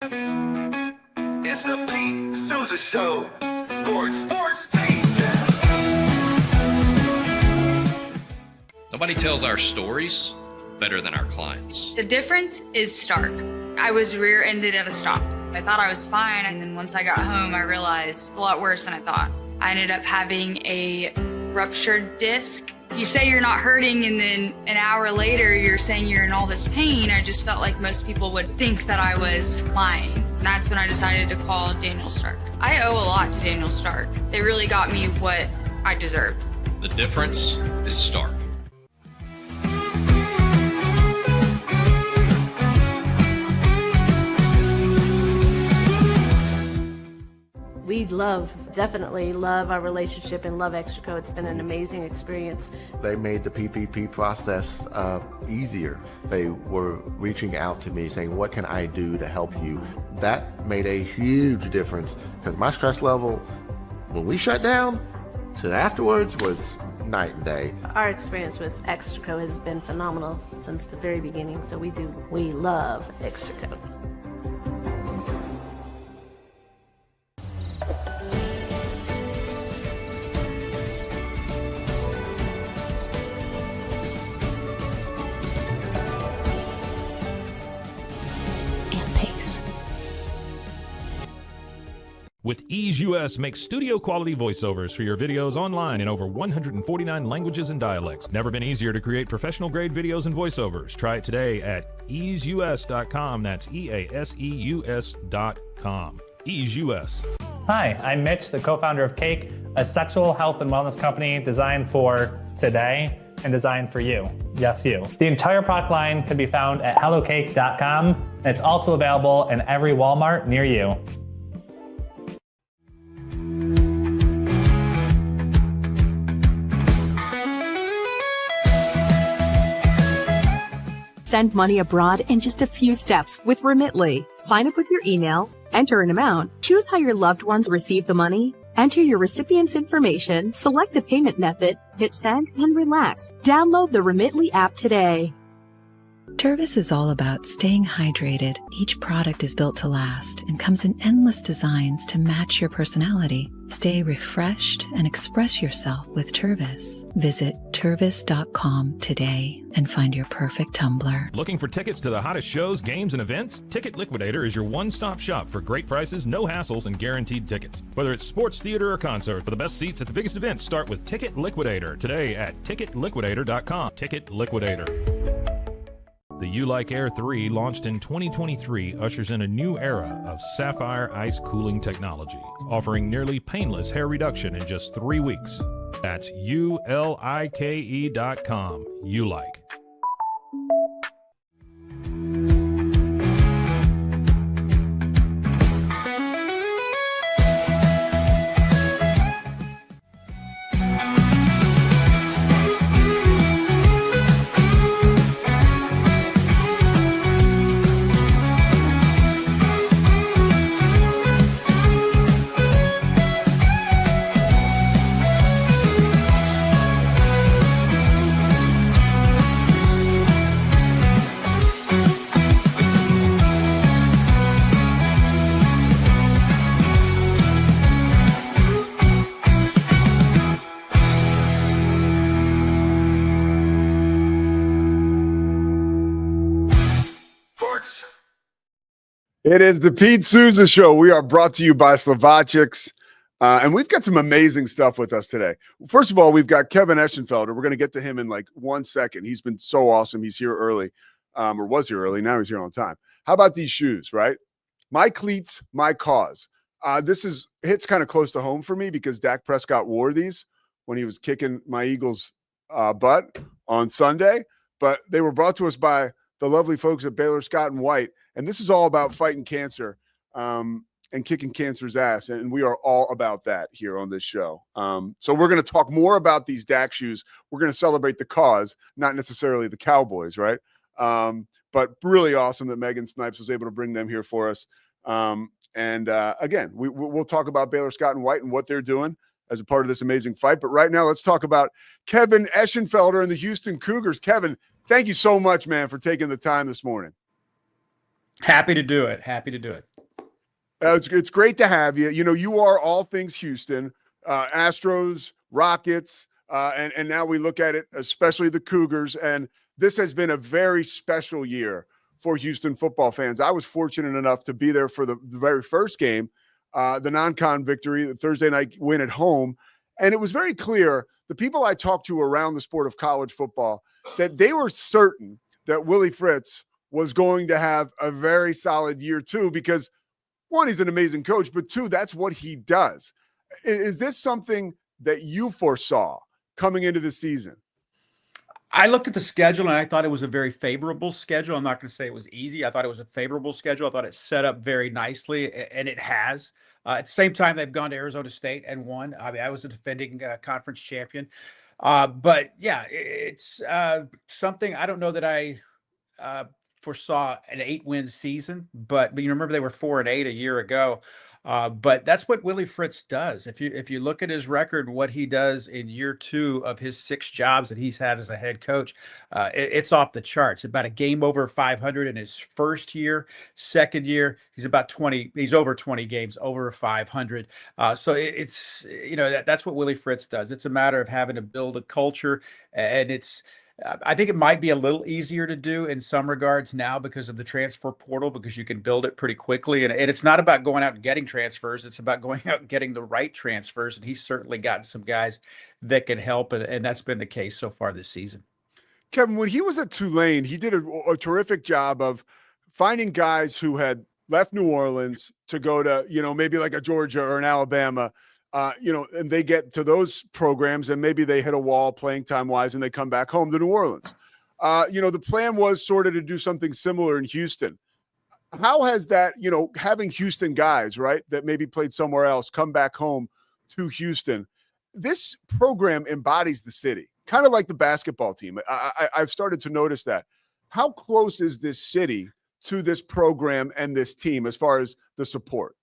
It's the Pete Sousa Show. Sports, Pete. Nobody tells our stories better than our clients. The difference is stark. I was rear-ended at a stop. I thought I was fine, and then once I got home, I realized it's a lot worse than I thought. I ended up having a ruptured disc. You say you're not hurting, and then an hour later, you're saying you're in all this pain. I just felt like most people would think that I was lying. And that's when I decided to call Daniel Stark. I owe a lot to Daniel Stark. They really got me what I deserved. The difference is stark. We definitely love our relationship and love Extraco. It's been an amazing experience. They made the PPP process easier. They were reaching out to me saying, what can I do to help you? That made a huge difference because my stress level when we shut down to afterwards was night and day. Our experience with Extraco has been phenomenal since the very beginning, so we love Extraco. With Ease US, make studio quality voiceovers for your videos online in over 149 languages and dialects. Never been easier to create professional grade videos and voiceovers. Try it today at easeus.com. That's EASEUS.com. Ease US. Hi, I'm Mitch, the co-founder of Cake, a sexual health and wellness company designed for today and designed for you. Yes, you. The entire product line can be found at hellocake.com, and it's also available in every Walmart near you. Send money abroad in just a few steps with Remitly. Sign up with your email, enter an amount, choose how your loved ones receive the money, enter your recipient's information, select a payment method, hit send, and relax. Download the Remitly app today. Tervis is all about staying hydrated. Each product is built to last and comes in endless designs to match your personality. Stay refreshed and express yourself with Tervis. Visit tervis.com today and find your perfect tumbler. Looking for tickets to the hottest shows, games, and events? Ticket Liquidator is your one-stop shop for great prices, no hassles, and guaranteed tickets. Whether it's sports, theater, or concert, for the best seats at the biggest events, start with Ticket Liquidator today at ticketliquidator.com. Ticket Liquidator. The You Like Air 3, launched in 2023, ushers in a new era of sapphire ice cooling technology, offering nearly painless hair reduction in just 3 weeks. That's ULIKE.com. You Like. It is the Pete Sousa Show. We are brought to you by Slovacics, and we've got some amazing stuff with us today. First of all, we've got Kevin Eschenfelder. We're going to get to him in like 1 second. He's been so awesome. He's here early, or was here early. Now he's here on time. How about these shoes, right? My cleats, my cause. This hits kind of close to home for me because Dak Prescott wore these when he was kicking my Eagles' butt on Sunday, but they were brought to us by the lovely folks at Baylor Scott & White. And this is all about fighting cancer and kicking cancer's ass. And we are all about that here on this show. So we're going to talk more about these Dak shoes. We're going to celebrate the cause, not necessarily the Cowboys, right? But really awesome that Megan Snipes was able to bring them here for us. Again, we'll talk about Baylor Scott & White and what they're doing as a part of this amazing fight. But right now, let's talk about Kevin Eschenfelder and the Houston Cougars. Kevin, thank you so much, man, for taking the time this morning. Happy to do it. Happy to do it. It's great to have you. You know, you are all things Houston, Astros, Rockets, and now we look at it, especially the Cougars. And this has been a very special year for Houston football fans. I was fortunate enough to be there for the very first game, the non-con victory, the Thursday night win at home. And it was very clear, the people I talked to around the sport of college football, that they were certain that Willie Fritz was going to have a very solid year too, because one, he's an amazing coach, but two, that's what he does. Is this something that you foresaw coming into the season? I looked at the schedule and I thought it was a very favorable schedule. I'm not going to say it was easy. I thought it was a favorable schedule. I thought it set up very nicely, and it has. At the same time, they've gone to Arizona State and won. I mean, I was a defending conference champion. But yeah, it's something I don't know that I foresaw an 8-win season, but you remember they were 4-8 a year ago. But that's what Willie Fritz does. If you look at his record, what he does in year 2 of his 6 jobs that he's had as a head coach, it's off the charts. About a game over 500 in his first year. Second year, he's about 20. He's over 20 games over 500. So it's that's what Willie Fritz does. It's a matter of having to build a culture, and it's. I think it might be a little easier to do in some regards now because of the transfer portal, because you can build it pretty quickly. And it's not about going out and getting transfers. It's about going out and getting the right transfers. And he's certainly gotten some guys that can help. And that's been the case so far this season. Kevin, when he was at Tulane, he did a terrific job of finding guys who had left New Orleans to go to, maybe like a Georgia or an Alabama, and they get to those programs and maybe they hit a wall playing time wise and they come back home to New Orleans. The plan was sort of to do something similar in Houston. How has that, having Houston guys, right, that maybe played somewhere else come back home to Houston? This program embodies the city, kind of like the basketball team. I've started to notice that. How close is this city to this program and this team as far as the support?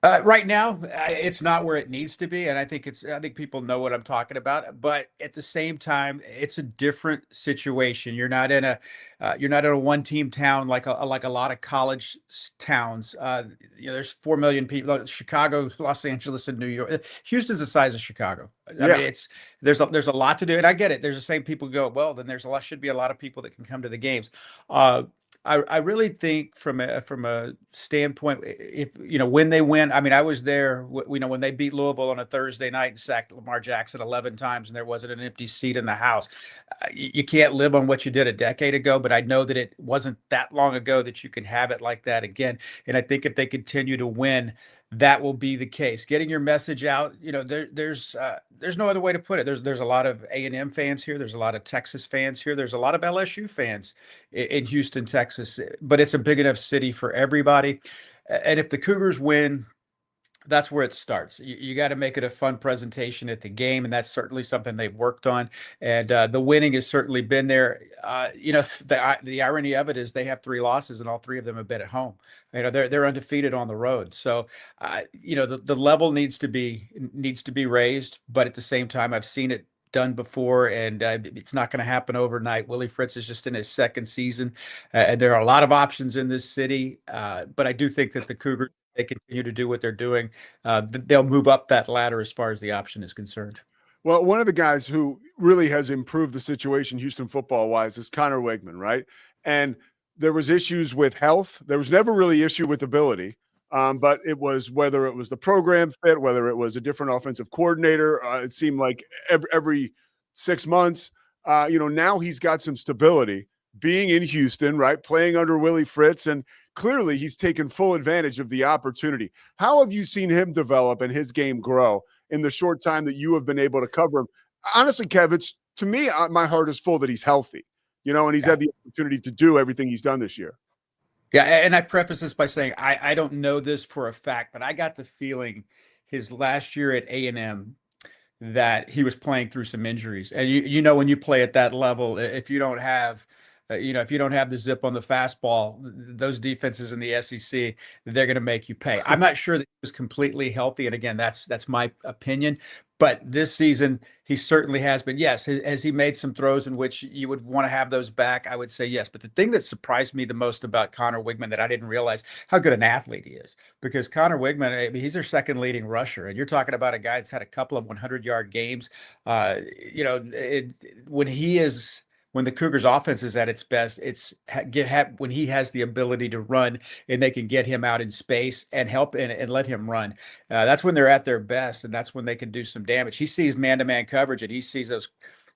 Right now, it's not where it needs to be, and I think people know what I'm talking about. But at the same time, it's a different situation. You're not in a one-team town like a lot of college towns. There's 4 million people. Chicago, Los Angeles, and New York. Houston's the size of Chicago. I mean, there's a lot to do, and I get it. There's the same people who go, well, then should be a lot of people that can come to the games. I really think from a standpoint, if when they win, I mean, I was there, when they beat Louisville on a Thursday night and sacked Lamar Jackson 11 times and there wasn't an empty seat in the house. You can't live on what you did a decade ago, but I know that it wasn't that long ago that you can have it like that again. And I think if they continue to win, that will be the case. Getting your message out, there's no other way to put it. There's a lot of A&M fans here. There's a lot of Texas fans here. There's a lot of LSU fans in Houston, Texas. But it's a big enough city for everybody. And if the Cougars win, that's where it starts. You got to make it a fun presentation at the game, and that's certainly something they've worked on. And the winning has certainly been there. The irony of it is they have 3 losses, and all 3 of them have been at home. They're undefeated on the road. So, the level needs to be raised. But at the same time, I've seen it done before, and it's not going to happen overnight. Willie Fritz is just in his 2nd season, and there are a lot of options in this city. But I do think that the Cougars, they continue to do what they're doing, they'll move up that ladder as far as the option is concerned. Well, one of the guys who really has improved the situation Houston football-wise is Connor Wegman, right? And there was issues with health. There was never really issue with ability, but it was whether it was the program fit, whether it was a different offensive coordinator. It seemed like every 6 months, now he's got some stability being in Houston, right? Playing under Willie Fritz, and clearly he's taken full advantage of the opportunity. How have you seen him develop and his game grow in the short time that you have been able to cover him? Honestly, Kev, it's, to me, my heart is full that he's healthy, and he's had the opportunity to do everything he's done this year. Yeah, and I preface this by saying I don't know this for a fact, but I got the feeling his last year at A&M that he was playing through some injuries. And when you play at that level, if you don't have if you don't have the zip on the fastball, those defenses in the SEC, they're going to make you pay. I'm not sure that he was completely healthy, and again, that's my opinion. But this season, he certainly has been. Yes, has he made some throws in which you would want to have those back? I would say yes. But the thing that surprised me the most about Connor Wigman that I didn't realize how good an athlete he is, because Connor Wigman, I mean, he's their second leading rusher, and you're talking about a guy that's had a couple of 100-yard games. When he is. When the Cougars offense is at its best, when he has the ability to run and they can get him out in space and help and let him run. That's when they're at their best, and that's when they can do some damage. He sees man-to-man coverage, and he sees those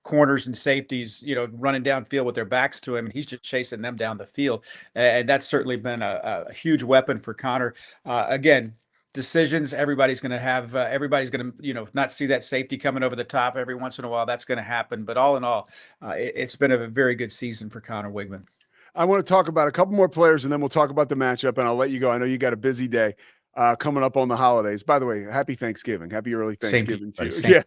corners and safeties, running downfield with their backs to him, and he's just chasing them down the field. And that's certainly been a huge weapon for Connor. Again, decisions, everybody's going to not see that safety coming over the top every once in a while. That's going to happen. But all in all, it's been a very good season for Connor Wigman. I want to talk about a couple more players, and then we'll talk about the matchup, and I'll let you go. I know you got a busy day coming up on the holidays. By the way, happy Thanksgiving. Happy early Thanksgiving to you.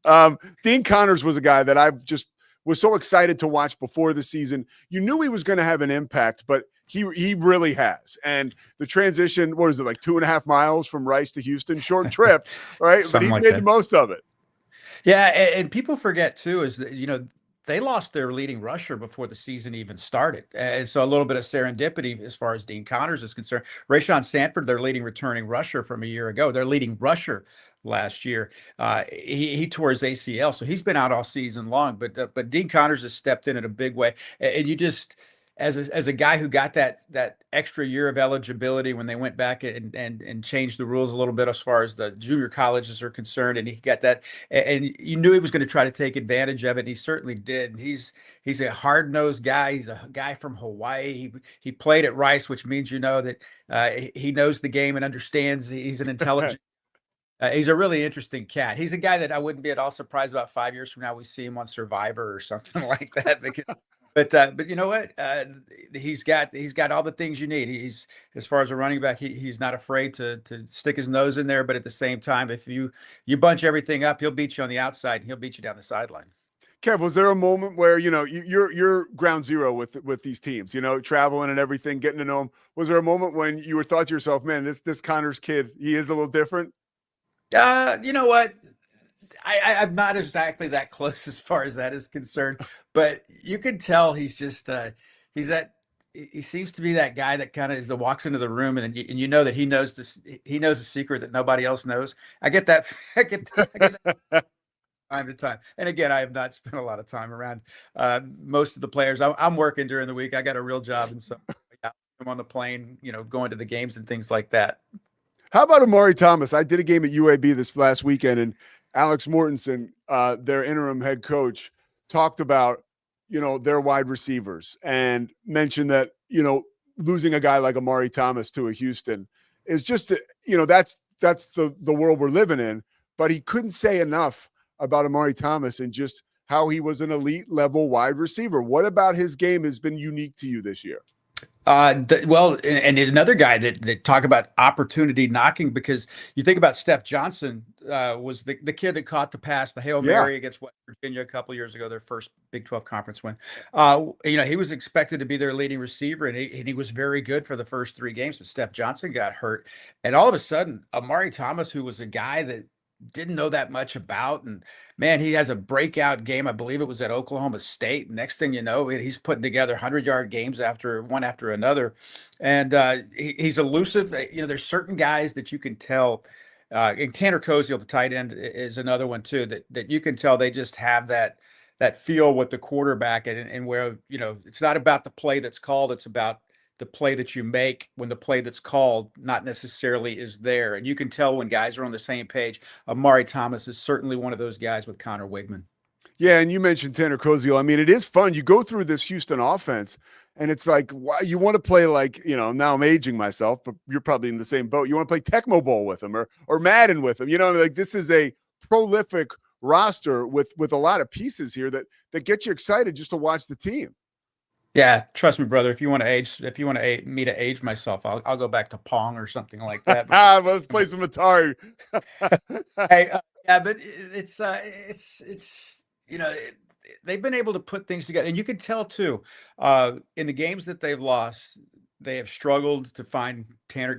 Yeah. Dean Connors was a guy that I just was so excited to watch before the season. You knew he was going to have an impact, but he really has. And the transition, what is it, like 2.5 miles from Rice to Houston? Short trip, right? But he's made the most of it. Yeah, and people forget too is that they lost their leading rusher before the season even started, and so a little bit of serendipity as far as Dean Connors is concerned. Rayshon Sanford, their leading returning rusher from a year ago, their leading rusher last year, he tore his ACL, so he's been out all season long. But Dean Connors has stepped in a big way, and you just. As a guy who got that extra year of eligibility when they went back and changed the rules a little bit as far as the junior colleges are concerned, and he got that, and you knew he was going to try to take advantage of it. And he certainly did. He's a hard-nosed guy. He's a guy from Hawaii. He played at Rice, which means that he knows the game and understands. He's an intelligent. He's a really interesting cat. He's a guy that I wouldn't be at all surprised about 5 years from now we see him on Survivor or something like that. Because. But you know what? He's got all the things you need. He's, as far as a running back, he's not afraid to stick his nose in there. But at the same time, if you bunch everything up, he'll beat you on the outside and he'll beat you down the sideline. Kev, was there a moment where you're ground zero with these teams, traveling and everything, getting to know them? Was there a moment when you thought to yourself, man, this Connors kid, he is a little different? You know what? I'm not exactly that close as far as that is concerned, but you can tell he's just he seems to be that guy that kind of walks into the room and you know that he knows a secret that nobody else knows. I get that. I get that time to time. And again, I have not spent a lot of time around most of the players. I'm working during the week. I got a real job, and so I'm on the plane, going to the games and things like that. How about Amari Thomas? I did a game at UAB this last weekend, and Alex Mortensen, their interim head coach, talked about, their wide receivers and mentioned that, losing a guy like Amari Thomas to a Houston is just, that's the world we're living in. But he couldn't say enough about Amari Thomas and just how he was an elite level wide receiver. What about his game has been unique to you this year? And another guy that talk about opportunity knocking, because you think about Steph Johnson was the kid that caught the pass, the Hail Mary against West Virginia a couple of years ago, their first Big 12 conference win. He was expected to be their leading receiver, and he was very good for the first 3 games, but Steph Johnson got hurt. And all of a sudden, Amari Thomas, who was a guy that didn't know that much about, and man, he has a breakout game. I believe it was at Oklahoma State. Next thing you know, he's putting together 100-yard games one after another, and he's elusive. There's certain guys that you can tell, and Tanner Koziel, the tight end, is another one too, that you can tell they just have that feel with the quarterback, and where it's not about the play that's called, it's about the play that you make when the play that's called not necessarily is there. And you can tell when guys are on the same page. Amari Thomas is certainly one of those guys with Connor Wigman. Yeah, and you mentioned Tanner Koziel. I mean, it is fun. You go through this Houston offense, and it's like, wow, you want to play like, now I'm aging myself, but you're probably in the same boat. You want to play Tecmo Bowl with them or Madden with them. This is a prolific roster with a lot of pieces here that get you excited just to watch the team. Yeah, trust me, brother. If you want me to age myself, I'll go back to Pong or something like that. Well, let's play some Atari. Hey, but it's they've been able to put things together, and you can tell too, in the games that they've lost, they have struggled to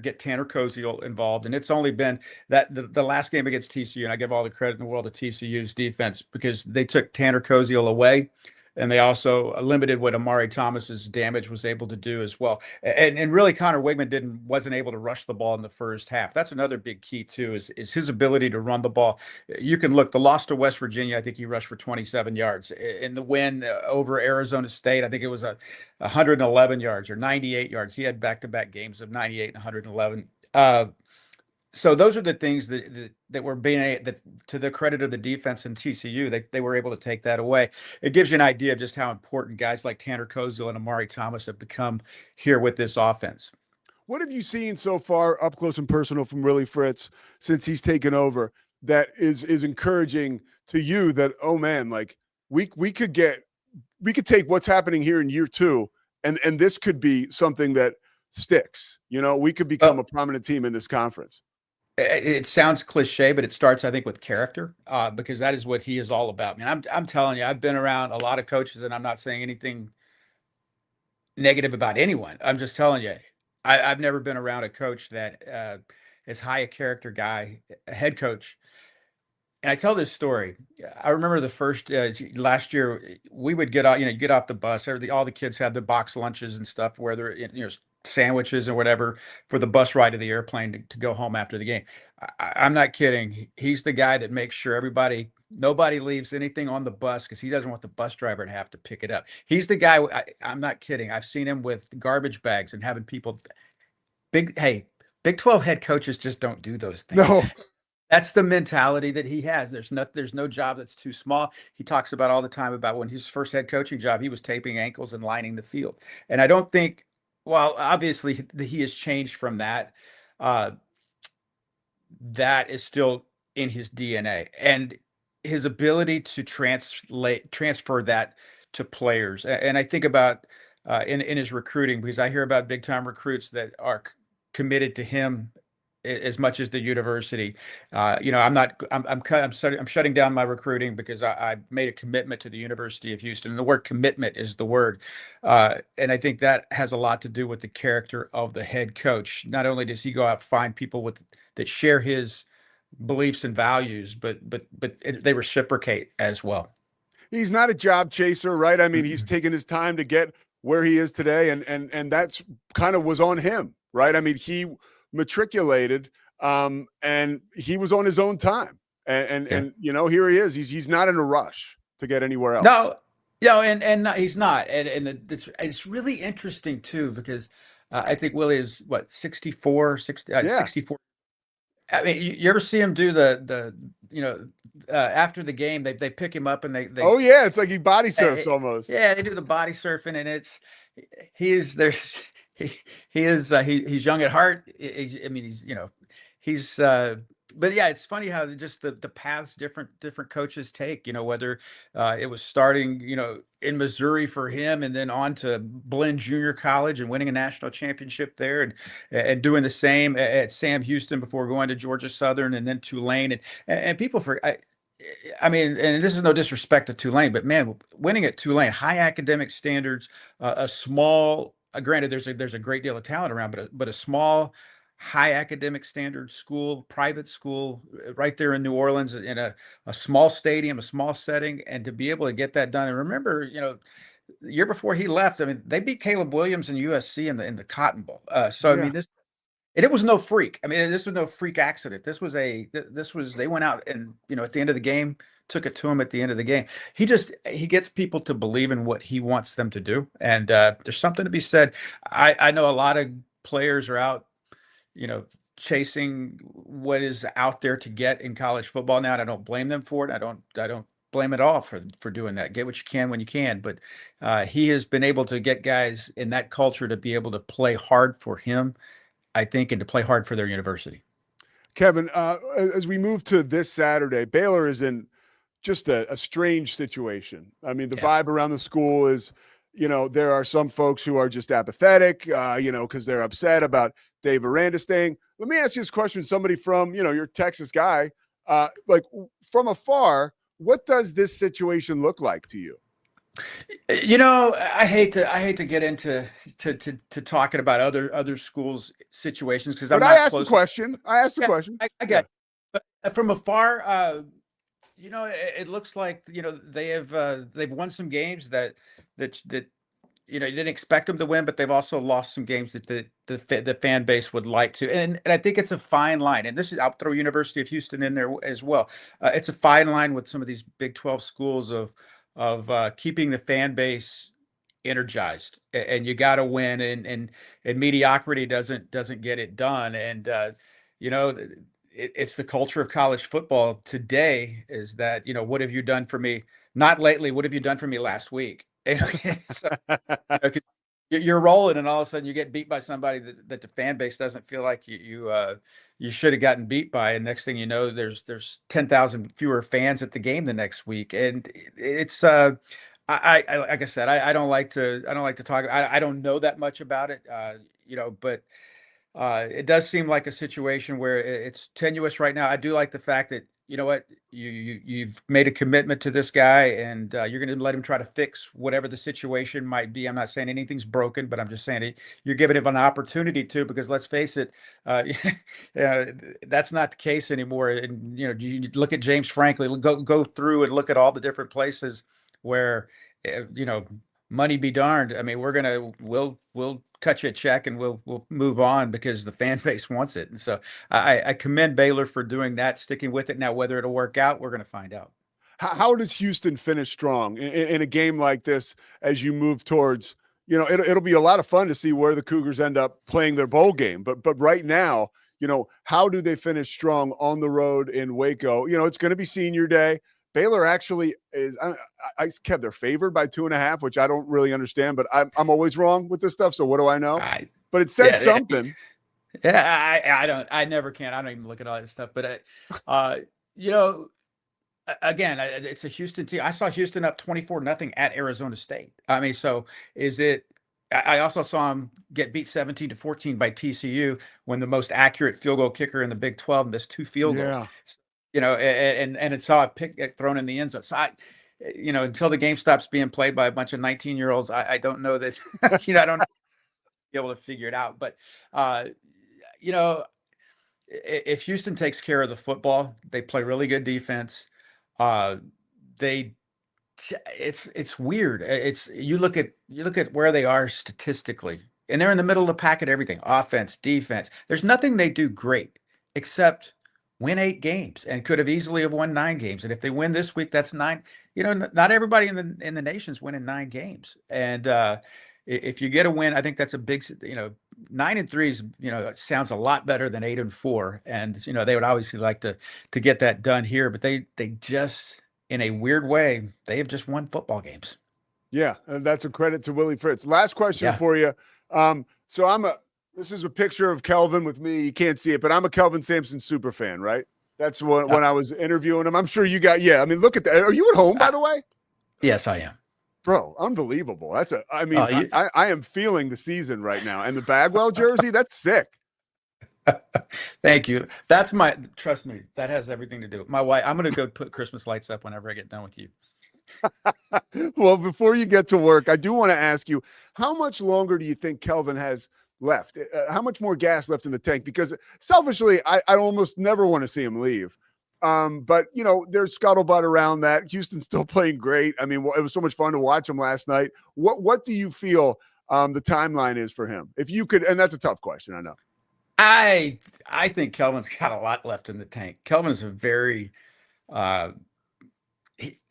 get Tanner Koziel involved, and it's only been that the last game against TCU, and I give all the credit in the world to TCU's defense because they took Tanner Koziel away, and they also limited what Amari Thomas's damage was able to do as well. And really, Connor Wigman wasn't able to rush the ball in the first half. That's another big key too, is his ability to run the ball. You can look the loss to West Virginia. I think he rushed for 27 yards. In the win over Arizona State, I think it was 111 yards or 98 yards. He had back-to-back games of 98 and 111. So those are the things that were being that, to the credit of the defense in TCU, they were able to take that away. It gives you an idea of just how important guys like Tanner Koziel and Amari Thomas have become here with this offense. What have you seen so far up close and personal from Willie Fritz since he's taken over that is encouraging to you that, oh man, like we could take what's happening here in year 2 and this could be something that sticks. We could become a prominent team in this conference. It sounds cliche, but it starts, I think, with character, because that is what he is all about. I mean, I'm telling you, I've been around a lot of coaches, and I'm not saying anything negative about anyone. I'm just telling you, I've never been around a coach that is high a character guy, a head coach. And I tell this story. I remember the first last year we would get off the bus. All the kids had the box lunches and stuff, where they're sandwiches or whatever for the bus ride to the airplane to go home after the game. I'm not kidding. He's the guy that makes sure nobody leaves anything on the bus because he doesn't want the bus driver to have to pick it up. He's the guy. I'm not kidding. I've seen him with garbage bags and having people. Big 12 head coaches just don't do those things. No. That's the mentality that he has. There's no job that's too small. He talks about all the time about when his first head coaching job, he was taping ankles and lining the field. And I don't think, well, obviously he has changed from that. That is still in his DNA, and his ability to transfer that to players. And I think about in his recruiting, because I hear about big time recruits that are committed to him as much as the university. I'm shutting down my recruiting because I made a commitment to the University of Houston. And the word commitment is the word. And I think that has a lot to do with the character of the head coach. Not only does he go out and find people that share his beliefs and values, but they reciprocate as well. He's not a job chaser, right? I mean, he's taken his time to get where he is today, and that's kind of was on him, right? I mean, he matriculated and he was on his own time, and here he is. He's not in a rush to get anywhere else. No, and he's not, and it's really interesting too, because I think Willie is 64. I mean, you ever see him do the after the game, they pick him up and they oh yeah, it's like he body surfs almost. Yeah, they do the body surfing, and he's young at heart. But yeah, it's funny how just the paths different coaches take, whether it was starting, in Missouri for him and then on to Blinn Junior College and winning a national championship there, and doing the same at Sam Houston before going to Georgia Southern and then Tulane. And people I mean, and this is no disrespect to Tulane, but man, winning at Tulane, high academic standards, a small, granted there's a great deal of talent around, but a small, high academic standard school, private school, right there in New Orleans, in a small stadium, a small setting, and to be able to get that done. And remember, the year before he left, I mean, they beat Caleb Williams and USC in the Cotton Bowl. I mean, it was no freak. I mean, this was no freak accident. This was they went out and, at the end of the game, took it to him at the end of the game. He gets people to believe in what he wants them to do. And there's something to be said. I know a lot of players are out, chasing what is out there to get in college football now. And I don't blame them for it. I don't blame it all for doing that. Get what you can when you can. But he has been able to get guys in that culture to be able to play hard for him, I think, and to play hard for their university. Kevin, as we move to this Saturday, Baylor is in just a strange situation. I mean, the vibe around the school is, there are some folks who are just apathetic, because they're upset about Dave Aranda staying. Let me ask you this question. Somebody from, your Texas guy, like from afar, what does this situation look like to you? I hate to get into to talking about other schools situations because I'm But I not asked the close. question. I asked the Yeah, question. I Yeah. got it. But from afar, it looks like they've won some games that you didn't expect them to win, but they've also lost some games that the fan base would like to. And I think it's a fine line. And this is I'll throw University of Houston in there as well. It's a fine line with some of these Big 12 schools of keeping the fan base energized. And you got to win, and mediocrity doesn't get it done. And you know. It's the culture of college football today is that, what have you done for me? Not lately. What have you done for me last week? So, you're rolling, and all of a sudden you get beat by somebody that the fan base doesn't feel like you should have gotten beat by, and next thing you know, there's 10,000 fewer fans at the game the next week, and it's I like I said, I don't like to talk. I don't know that much about it, but it does seem like a situation where it's tenuous right now. I do like the fact that you know what you've made a commitment to this guy, and you're going to let him try to fix whatever the situation might be. I'm not saying anything's broken, but I'm just saying you're giving him an opportunity to, because let's face it, that's not the case anymore. And you look at James Franklin, go through and look at all the different places where uh, you know money be darned. I mean, we'll cut you a check and we'll move on because the fan base wants it. And so I commend Baylor for doing that, sticking with it. Now, whether it'll work out, we're going to find out. How does Houston finish strong in a game like this as you move towards, it'll be a lot of fun to see where the Cougars end up playing their bowl game. But right now, how do they finish strong on the road in Waco? It's going to be senior day. Baylor actually is, I kept they're favored by 2.5, which I don't really understand, but I'm always wrong with this stuff. So what do I know? But it says something. Yeah, I never can. I don't even look at all that stuff. But, again, it's a Houston team. I saw Houston up 24-0 at Arizona State. I mean, so is it? I also saw him get beat 17-14 by TCU when the most accurate field goal kicker in the Big 12 missed 2 field goals. And it saw a pick thrown in the end zone. So until the game stops being played by a bunch of 19-year-olds, I don't know that, I don't be able to figure it out. But, if Houston takes care of the football, they play really good defense. They, it's weird. You look at where they are statistically, and they're in the middle of the pack at everything: offense, defense. There's nothing they do great except win 8 games, and could have easily have won 9 games. And if they win this week, that's 9. Not everybody in the nation's winning 9 games. And if you get a win, I think that's a big. 9-3 is, it sounds a lot better than 8-4. And they would obviously like to get that done here, but they just, in a weird way, they have just won football games. Yeah, and that's a credit to Willie Fritz. Last question for you. So this is a picture of Kelvin with me. You can't see it, but I'm a Kelvin Sampson super fan, right? That's when I was interviewing him. I'm sure you got, I mean, look at that. Are you at home, by the way? Yes, I am. Bro, unbelievable. I am feeling the season right now. And the Bagwell jersey, that's sick. Thank you. Trust me, that has everything to do with my wife. I'm going to go put Christmas lights up whenever I get done with you. Well, before you get to work, I do want to ask you, how much longer do you think Kelvin has left? How much more gas left in the tank? Because selfishly, I almost never want to see him leave. But there's scuttlebutt around that. Houston's still playing great. I mean, it was so much fun to watch him last night. What do you feel the timeline is for him? If you could, and that's a tough question, I know. I think Kelvin's got a lot left in the tank. Kelvin is a very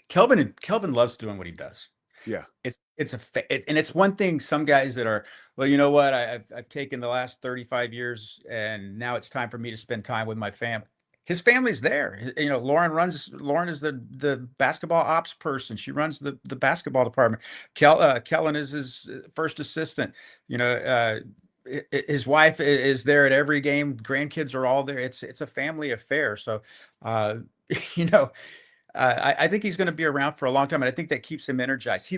Kelvin loves doing what he does. Yeah. And it's one thing. Some guys that are, well, you know what? I've taken the last 35 years and now it's time for me to spend time with my family. His family's there. Lauren is the basketball ops person. She runs the basketball department. Kellen is his first assistant. His wife is there at every game. Grandkids are all there. It's a family affair. So, I think he's going to be around for a long time, and I think that keeps him energized.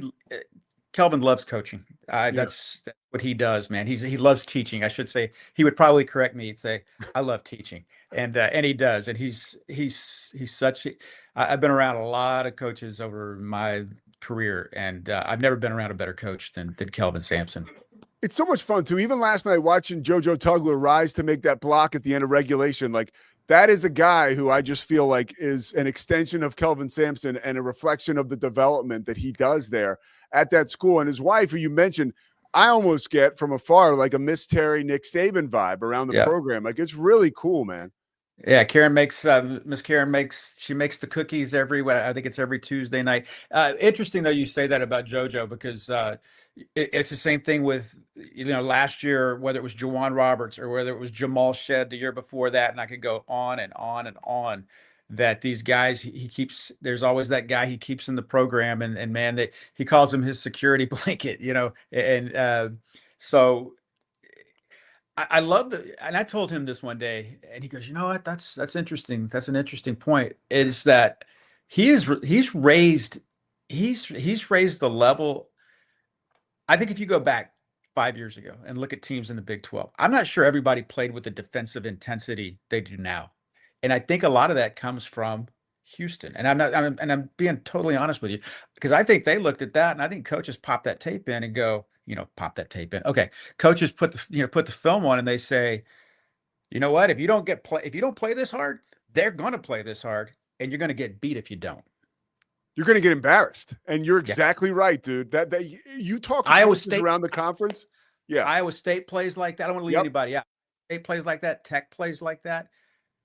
Kelvin loves coaching. That's what he does, man. He loves teaching. I should say he would probably correct me. He'd say, "I love teaching," and he does. And he's such. I've been around a lot of coaches over my career, and I've never been around a better coach than Kelvin Sampson. It's so much fun too. Even last night, watching JoJo Tugler rise to make that block at the end of regulation, like that is a guy who I just feel like is an extension of Kelvin Sampson and a reflection of the development that he does there at that school. And his wife, who you mentioned, I almost get from afar like a Miss Terry, Nick Saban vibe around the program. Like it's really cool, man. Yeah, Karen makes Miss Karen makes the cookies I think it's every Tuesday night. Interesting though you say that about JoJo because it's the same thing with last year, whether it was Jawan Roberts or whether it was Jamal Shed the year before that, and I could go on and on and on. That these guys he keeps, there's always that guy he keeps in the program, and man, that he calls him his security blanket, and so. I love and I told him this one day, and he goes, "You know what? That's interesting. That's an interesting point. Is that he's raised the level. I think if you go back 5 years ago and look at teams in the Big 12, I'm not sure everybody played with the defensive intensity they do now, and I think a lot of that comes from Houston. And I'm being totally honest with you because I think they looked at that, and I think coaches pop that tape in and go." Pop that tape in. Okay. Coaches put the film on and they say, you know what? If you don't play this hard, they're going to play this hard and you're going to get beat if you don't. You're going to get embarrassed. And you're exactly right, dude. That you talk Iowa State around the conference. Yeah. Iowa State plays like that. I don't want to leave anybody out. State plays like that. Tech plays like that.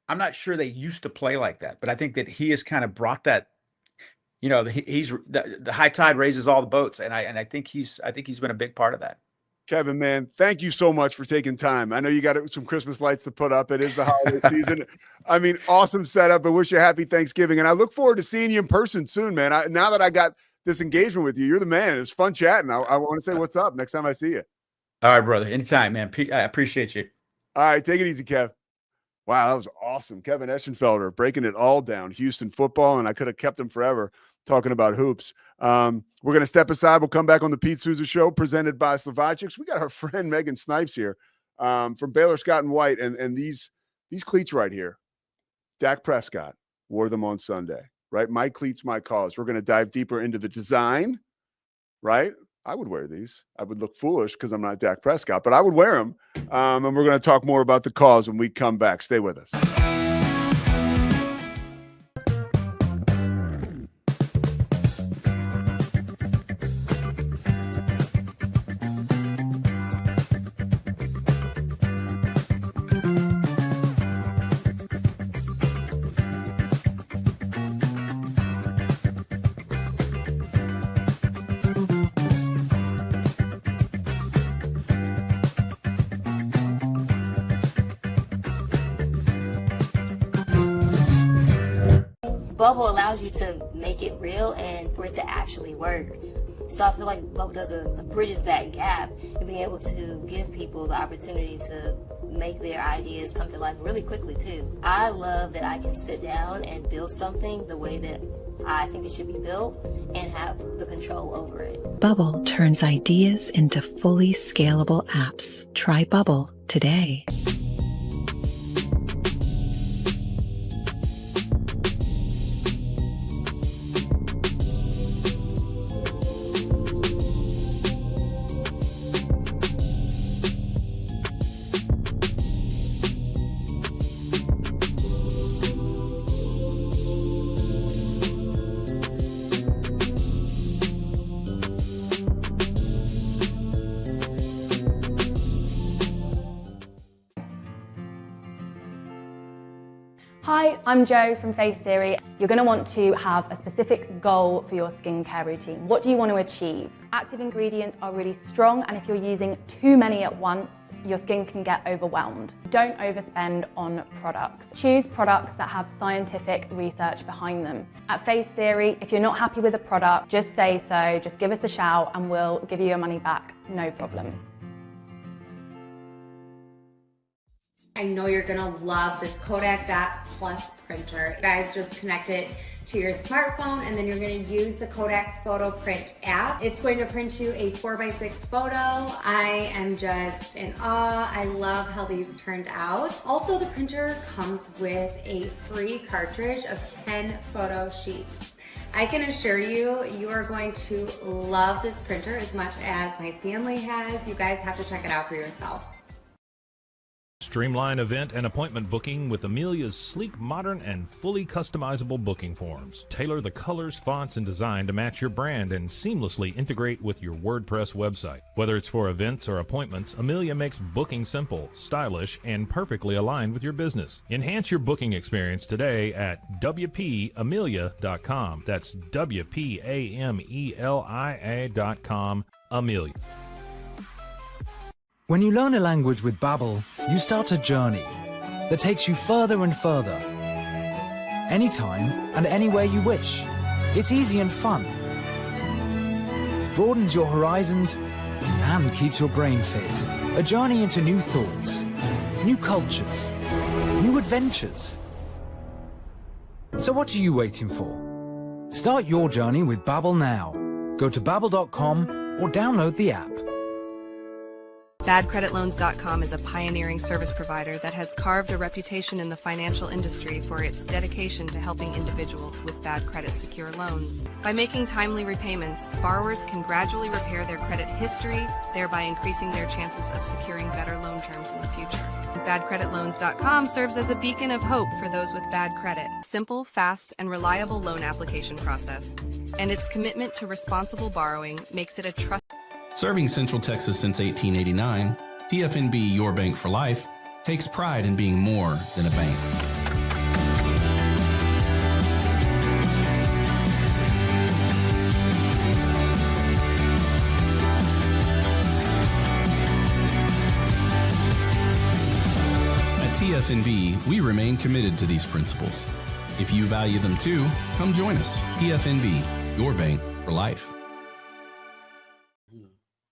I'm not sure they used to play like that, but I think that he has kind of brought that. He's the high tide raises all the boats, and I think he's been a big part of that. Kevin, man, thank you so much for taking time. I know you got some Christmas lights to put up. It is the holiday season. I mean, awesome setup. I wish you a happy Thanksgiving, and I look forward to seeing you in person soon, man. Now that I got this engagement with you, you're the man. It's fun chatting. I want to say what's up next time I see you. All right, brother. Anytime, man. I appreciate you. All right, take it easy, Kev. Wow, that was awesome. Kevin Eschenfelder breaking it all down, Houston football, and I could have kept him forever talking about hoops. We're going to step aside. We'll come back on the Pete Sousa Show presented by Slovakics. We got our friend Megan Snipes here from Baylor Scott and White, and these cleats right here. Dak Prescott wore them on Sunday, right? My cleats, my cause. We're going to dive deeper into the design, right? I would wear these. I would look foolish because I'm not Dak Prescott, but I would wear them. And we're going to talk more about the cause when we come back. Stay with us. Bubble allows you to make it real and for it to actually work. So I feel like Bubble bridges that gap and being able to give people the opportunity to make their ideas come to life really quickly too. I love that I can sit down and build something the way that I think it should be built and have the control over it. Bubble turns ideas into fully scalable apps. Try Bubble today. Hi, I'm Jo from Face Theory. You're going to want to have a specific goal for your skincare routine. What do you want to achieve? Active ingredients are really strong, and if you're using too many at once, your skin can get overwhelmed. Don't overspend on products. Choose products that have scientific research behind them. At Face Theory, if you're not happy with a product, just say so, just give us a shout and we'll give you your money back, no problem. I know you're gonna love this Kodak Dot Plus printer. You guys just connect it to your smartphone and then you're gonna use the Kodak Photo Print app. It's going to print you a 4x6 photo. I am just in awe. I love how these turned out. Also, the printer comes with a free cartridge of 10 photo sheets. I can assure you, you are going to love this printer as much as my family has. You guys have to check it out for yourself. Streamline event and appointment booking with Amelia's sleek, modern, and fully customizable booking forms. Tailor the colors, fonts, and design to match your brand and seamlessly integrate with your WordPress website. Whether it's for events or appointments, Amelia makes booking simple, stylish, and perfectly aligned with your business. Enhance your booking experience today at WPAmelia.com. That's WPAMELIA.com. Amelia. When you learn a language with Babbel, you start a journey that takes you further and further. Anytime and anywhere you wish. It's easy and fun. Broadens your horizons and keeps your brain fit. A journey into new thoughts, new cultures, new adventures. So what are you waiting for? Start your journey with Babbel now. Go to babbel.com or download the app. BadCreditLoans.com is a pioneering service provider that has carved a reputation in the financial industry for its dedication to helping individuals with bad credit secure loans. By making timely repayments, borrowers can gradually repair their credit history, thereby increasing their chances of securing better loan terms in the future. BadCreditLoans.com serves as a beacon of hope for those with bad credit. Simple, fast, and reliable loan application process. And its commitment to responsible borrowing makes it a trust. Serving Central Texas since 1889, TFNB Your Bank for Life takes pride in being more than a bank. At TFNB, we remain committed to these principles. If you value them too, come join us. TFNB, Your Bank for Life.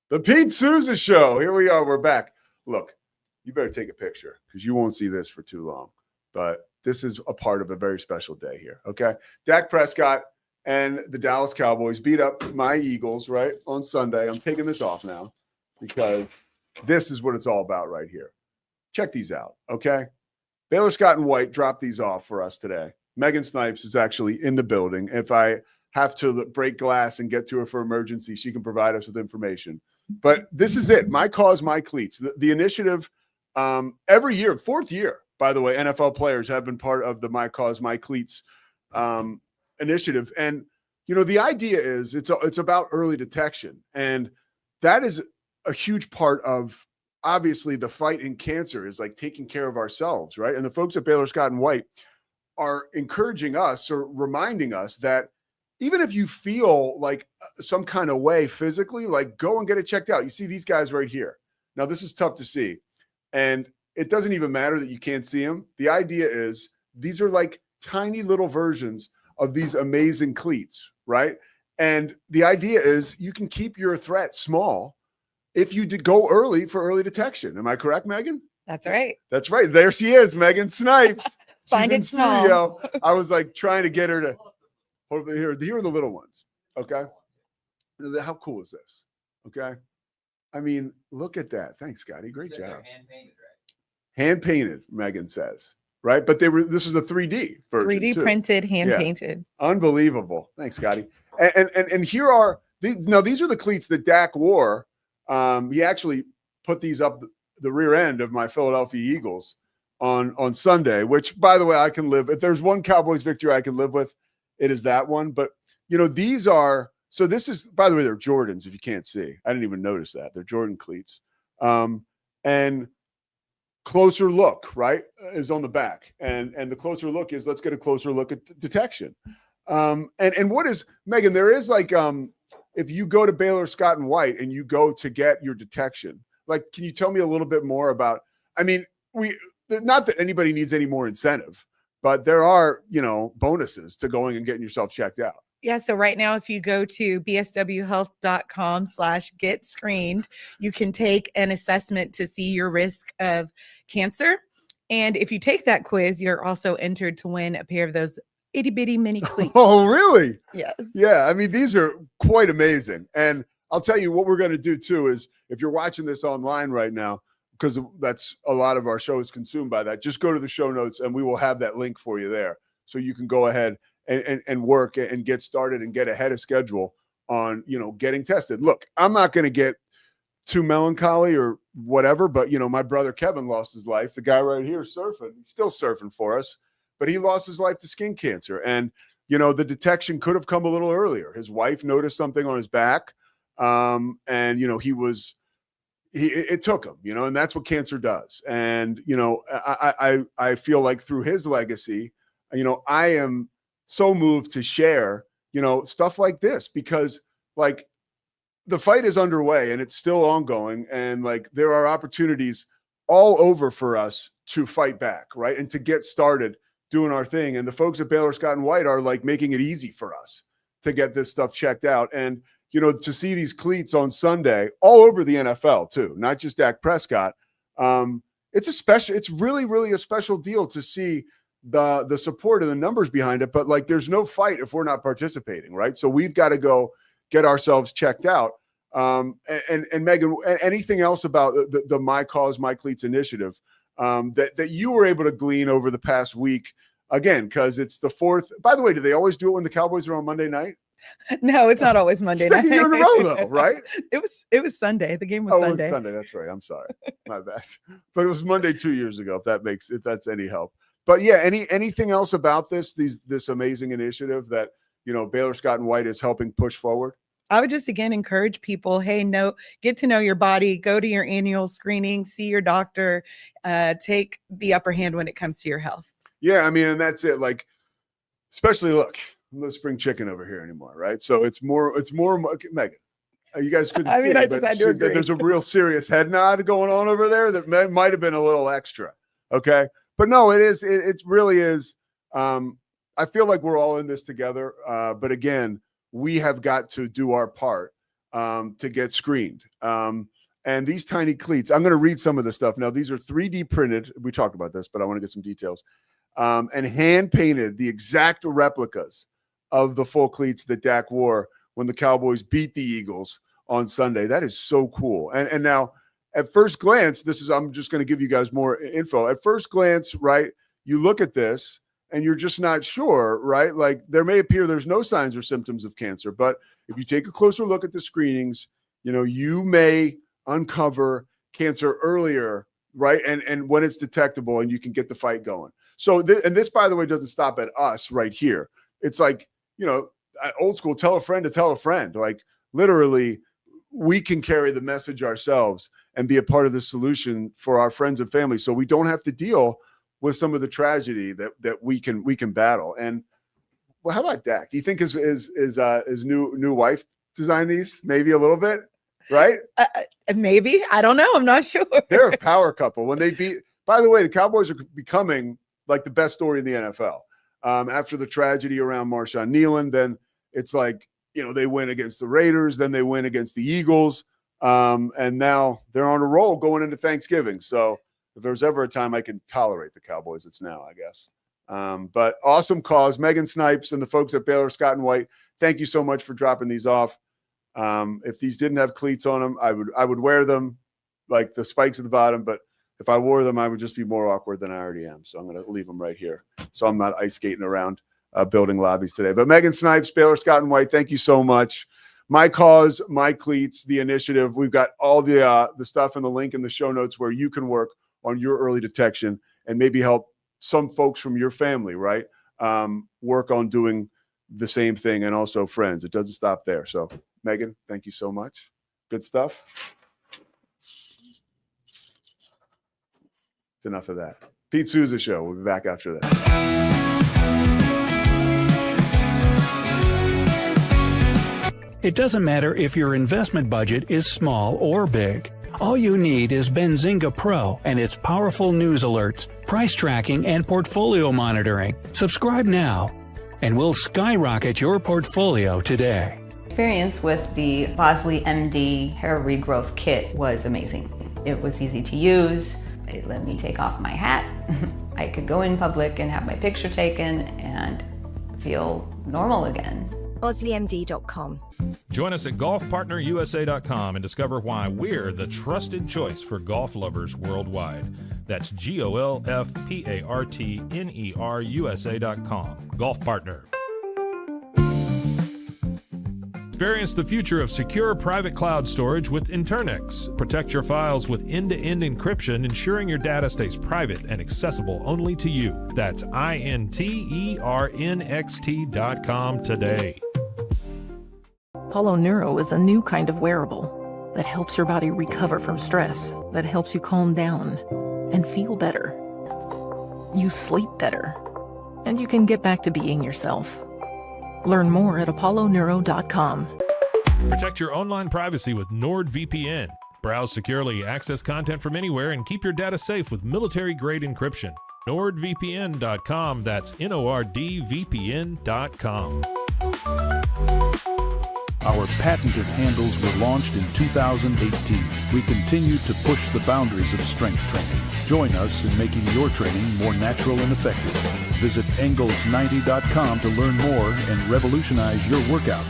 The Pete Sousa Show. Here we are. We're back. Look, you better take a picture because you won't see this for too long. But this is a part of a very special day here, okay? Dak Prescott and the Dallas Cowboys beat up my Eagles, right, on Sunday. I'm taking this off now because this is what it's all about right here. Check these out, okay? Baylor Scott and White dropped these off for us today. Megan Snipes is actually in the building. If I have to break glass and get to her for emergency, she can provide us with information. But this is it. My Cause, My Cleats. The initiative, every year, fourth year, by the way, NFL players have been part of the My Cause, My Cleats initiative. And, you know, the idea is it's about early detection. And that is a huge part of, obviously, the fight in cancer is like taking care of ourselves, right? And the folks at Baylor Scott and White are encouraging us or reminding us that even if you feel like some kind of way physically, like go and get it checked out. You see these guys right here. Now, this is tough to see. And it doesn't even matter that you can't see them. The idea is these are like tiny little versions of these amazing cleats, right? And the idea is you can keep your threat small if you go early for early detection. Am I correct, Megan? That's right. That's right. There she is, Megan Snipes. Find She's in it small. studio. I was like trying to get her to hold here. Here are the little ones. Okay. How cool is this? Okay. I mean, look at that. Thanks, Scotty. Great job. Hand painted, right? Hand painted, Megan says. Right. But this is a 3D version. 3D too. printed, hand painted. Unbelievable. Thanks, Scotty. And here are these are the cleats that Dak wore. He actually put these up the rear end of my Philadelphia Eagles on Sunday, which, by the way, I can live. If there's one Cowboys victory I can live with, it is that one. But, you know, these are, so this is, by the way, they're Jordans, if you can't see. I didn't even notice that. They're Jordan cleats. And closer look, right, is on the back. And the closer look is, let's get a closer look at detection. And what is, Megan, there is like, if you go to Baylor Scott and White and you go to get your detection, like, can you tell me a little bit more about, I mean, not that anybody needs any more incentive, but there are, you know, bonuses to going and getting yourself checked out. Yeah. So right now, if you go to bswhealth.com/get screened, you can take an assessment to see your risk of cancer. And if you take that quiz, you're also entered to win a pair of those itty bitty mini cleats. Oh, really? Yes. Yeah. I mean, these are quite amazing. And I'll tell you what we're going to do too is if you're watching this online right now, because that's a lot of our show is consumed by that, just go to the show notes and we will have that link for you there. So you can go ahead and work and get started and get ahead of schedule on, getting tested. Look, I'm not going to get too melancholy or whatever, but my brother Kevin lost his life. The guy right here surfing, he's still surfing for us, but he lost his life to skin cancer. And, the detection could have come a little earlier. His wife noticed something on his back. And, it took him, and that's what cancer does. And, I feel like through his legacy, I am so moved to share, stuff like this because like the fight is underway and it's still ongoing. And like, there are opportunities all over for us to fight back. Right. And to get started doing our thing. And the folks at Baylor Scott and White are like making it easy for us to get this stuff checked out. And, to see these cleats on Sunday all over the NFL too, not just Dak Prescott. It's really, really a special deal to see the support and the numbers behind it. But like, there's no fight if we're not participating. Right. So we've got to go get ourselves checked out. And Megan, anything else about the My Cause, My Cleats initiative that you were able to glean over the past week? Again, because it's the 4th. By the way, do they always do it when the Cowboys are on Monday night? No, it's not always Monday night. You're in a row though, right? It was Sunday. The game was Sunday. It was Sunday. That's right. I'm sorry. My bad. But it was Monday 2 years ago, if that's any help. But yeah, anything else about this amazing initiative that, Baylor Scott and White is helping push forward? I would just again encourage people, get to know your body, go to your annual screening, see your doctor, take the upper hand when it comes to your health. Yeah, I mean, and that's it. Like, especially look, no spring chicken over here anymore, right? So it's more Megan. You guys couldn't see, I just had to agree. There's a real serious head nod going on over there that might have been a little extra. Okay. But no, it really is. I feel like we're all in this together. But again, we have got to do our part to get screened. And these tiny cleats, I'm going to read some of the stuff. Now, these are 3D printed. We talked about this, but I want to get some details. And hand painted, the exact replicas of the full cleats that Dak wore when the Cowboys beat the Eagles on Sunday. That is so cool. And now at first glance, I'm just going to give you guys more info. At first glance, right, you look at this and you're just not sure, right? Like there may appear there's no signs or symptoms of cancer, but if you take a closer look at the screenings, you may uncover cancer earlier, right? And when it's detectable and you can get the fight going. So, and this, by the way, doesn't stop at us right here. It's like, old school, tell a friend to tell a friend. Like literally, we can carry the message ourselves and be a part of the solution for our friends and family. So we don't have to deal with some of the tragedy that we can battle. And well, how about Dak? Do you think his new wife designed these? Maybe a little bit, right? Maybe. I don't know. I'm not sure. They're a power couple. When they beat, by the way, the Cowboys are becoming like the best story in the NFL. After the tragedy around Marshawn Nealon, then it's like, they win against the Raiders, then they win against the Eagles. And now they're on a roll going into Thanksgiving. So if there's ever a time I can tolerate the Cowboys, it's now, I guess. But awesome cause. Megan Snipes and the folks at Baylor Scott and White, thank you so much for dropping these off. If these didn't have cleats on them, I would wear them, like the spikes at the bottom, but if I wore them, I would just be more awkward than I already am. So I'm going to leave them right here. So I'm not ice skating around building lobbies today. But Megan Snipes, Baylor Scott and White, thank you so much. My Cause, My Cleats, the initiative. We've got all the stuff and the link in the show notes where you can work on your early detection and maybe help some folks from your family, right? Work on doing the same thing, and also friends. It doesn't stop there. So Megan, thank you so much. Good stuff. It's enough of that. Pete Sousa Show. We'll be back after this. It doesn't matter if your investment budget is small or big. All you need is Benzinga Pro and its powerful news alerts, price tracking, and portfolio monitoring. Subscribe now, and we'll skyrocket your portfolio today. Experience with the Bosley MD Hair Regrowth Kit was amazing. It was easy to use. They let me take off my hat. I could go in public and have my picture taken and feel normal again. OsleyMD.com. Join us at golfpartnerusa.com and discover why we're the trusted choice for golf lovers worldwide. That's GOLFPARTNERUSA.com. Golf Partner. Experience the future of secure private cloud storage with Internix. Protect your files with end-to-end encryption, ensuring your data stays private and accessible only to you. That's INTERNXT.com today. Apollo Neuro is a new kind of wearable that helps your body recover from stress, that helps you calm down and feel better. You sleep better, and you can get back to being yourself. Learn more at apolloneuro.com. Protect your online privacy with NordVPN. Browse securely, access content from anywhere, and keep your data safe with military-grade encryption. NordVPN.com. That's NORDVPN.com. Our patented handles were launched in 2018. We continue to push the boundaries of strength training. Join us in making your training more natural and effective. Visit Engels90.com to learn more and revolutionize your workout.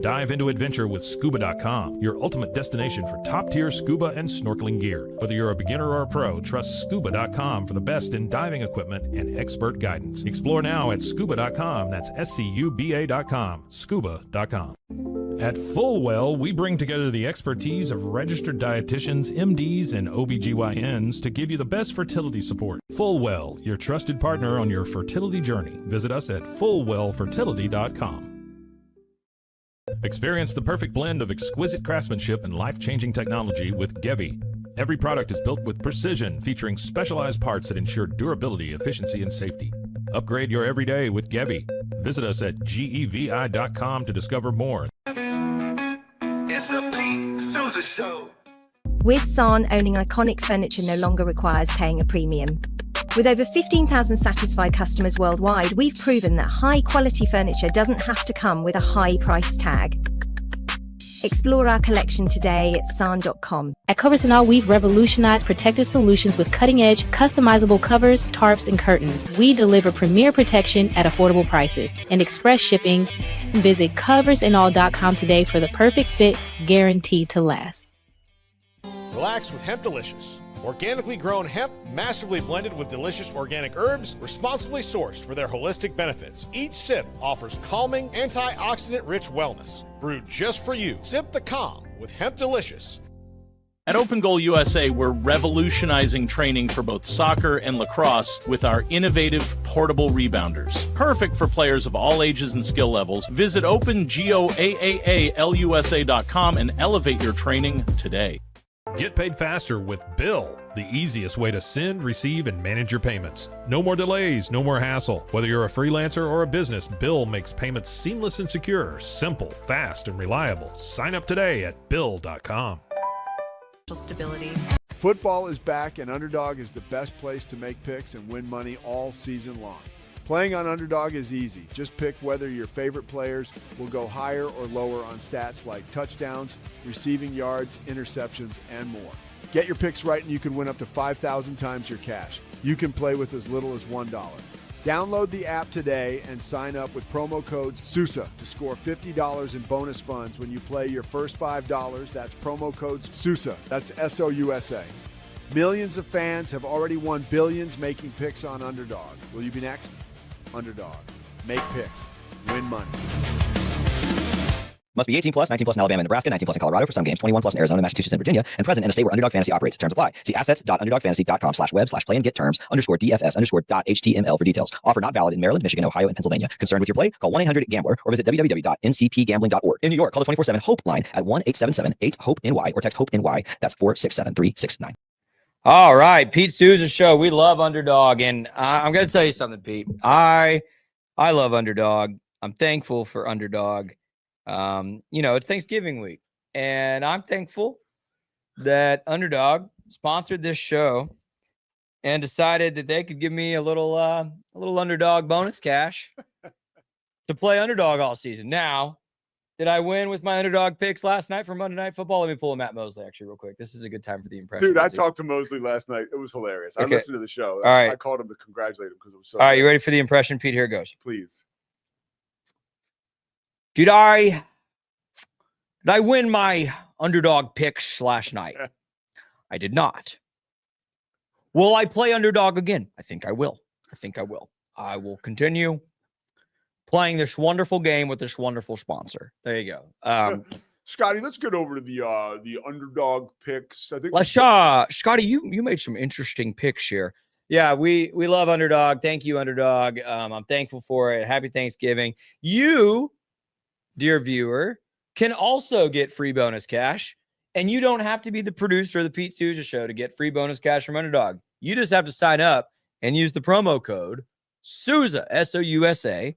Dive into adventure with Scuba.com, your ultimate destination for top-tier scuba and snorkeling gear. Whether you're a beginner or a pro, trust Scuba.com for the best in diving equipment and expert guidance. Explore now at Scuba.com. That's SCUBA.com. Scuba.com. At Fullwell, we bring together the expertise of registered dietitians, MDs, and OBGYNs to give you the best fertility support. Fullwell, your trusted partner on your fertility journey. Visit us at FullwellFertility.com. Experience the perfect blend of exquisite craftsmanship and life-changing technology with Gevi. Every product is built with precision, featuring specialized parts that ensure durability, efficiency, and safety. Upgrade your everyday with Gevi. Visit us at GEVI.com to discover more. It's the Pete Sousa Show. With San, owning iconic furniture no longer requires paying a premium. With over 15,000 satisfied customers worldwide, we've proven that high-quality furniture doesn't have to come with a high price tag. Explore our collection today at san.com. At Covers & All, we've revolutionized protective solutions with cutting-edge, customizable covers, tarps, and curtains. We deliver premier protection at affordable prices and express shipping. Visit coversandall.com today for the perfect fit, guaranteed to last. Relax with Hemp Delicious. Organically grown hemp, massively blended with delicious organic herbs, responsibly sourced for their holistic benefits. Each sip offers calming, antioxidant-rich wellness. Brewed just for you. Sip the calm with Hemp Delicious. At Open Goal USA, we're revolutionizing training for both soccer and lacrosse with our innovative portable rebounders. Perfect for players of all ages and skill levels. Visit OpenGOAAALUSA.com and elevate your training today. Get paid faster with Bill, the easiest way to send, receive, and manage your payments. No more delays, no more hassle. Whether you're a freelancer or a business, Bill makes payments seamless and secure, simple, fast, and reliable. Sign up today at Bill.com. Stability. Football is back, and Underdog is the best place to make picks and win money all season long. Playing on Underdog is easy. Just pick whether your favorite players will go higher or lower on stats like touchdowns, receiving yards, interceptions, and more. Get your picks right and you can win up to 5,000 times your cash. You can play with as little as $1. Download the app today and sign up with promo code Sousa to score $50 in bonus funds when you play your first $5. That's promo code Sousa. That's SOUSA. Millions of fans have already won billions making picks on Underdog. Will you be next? Underdog. Make picks. Win money. Must be 18 plus, 19 plus in Alabama and Nebraska, 19 plus in Colorado for some games, 21 plus in Arizona, Massachusetts, and Virginia, and present in a state where Underdog Fantasy operates. Terms apply. See assets.underdogfantasy.com/web/play-and-get-terms_DFS_.html for details. Offer not valid in Maryland, Michigan, Ohio, and Pennsylvania. Concerned with your play? Call 1-800-GAMBLER or visit www.ncpgambling.org. In New York, call the 24/7 HOPE line at 1-877-8-HOPE-NY or text HOPE-NY. That's 467-369. All right, Pete Sousa Show. We love Underdog, and I'm going to tell you something, Pete. I love Underdog. I'm thankful for Underdog. It's Thanksgiving week, and I'm thankful that Underdog sponsored this show and decided that they could give me a little Underdog bonus cash to play Underdog all season. Now, Did I win with my underdog picks last night for Monday Night Football? Let me pull a Matt Mosley actually real quick. This is a good time for the impression. Dude, I talked to Mosley last night. It was hilarious. I Okay. listened to the show. All right. I called him to congratulate him because it was so All right, good. you ready for the impression, Pete? Here it goes. Please. Did I win my underdog picks last night? I did not. Will I play underdog again? I think I will. I will continue playing this wonderful game with this wonderful sponsor. There you go. Scotty, let's get over to the underdog picks. I think Scotty, you made some interesting picks here. Yeah, we love Underdog. Thank you, Underdog. I'm thankful for it. Happy Thanksgiving. You, dear viewer, can also get free bonus cash, and you don't have to be the producer of the Pete Sousa Show to get free bonus cash from Underdog. You just have to sign up and use the promo code Sousa, S-O-U-S-A,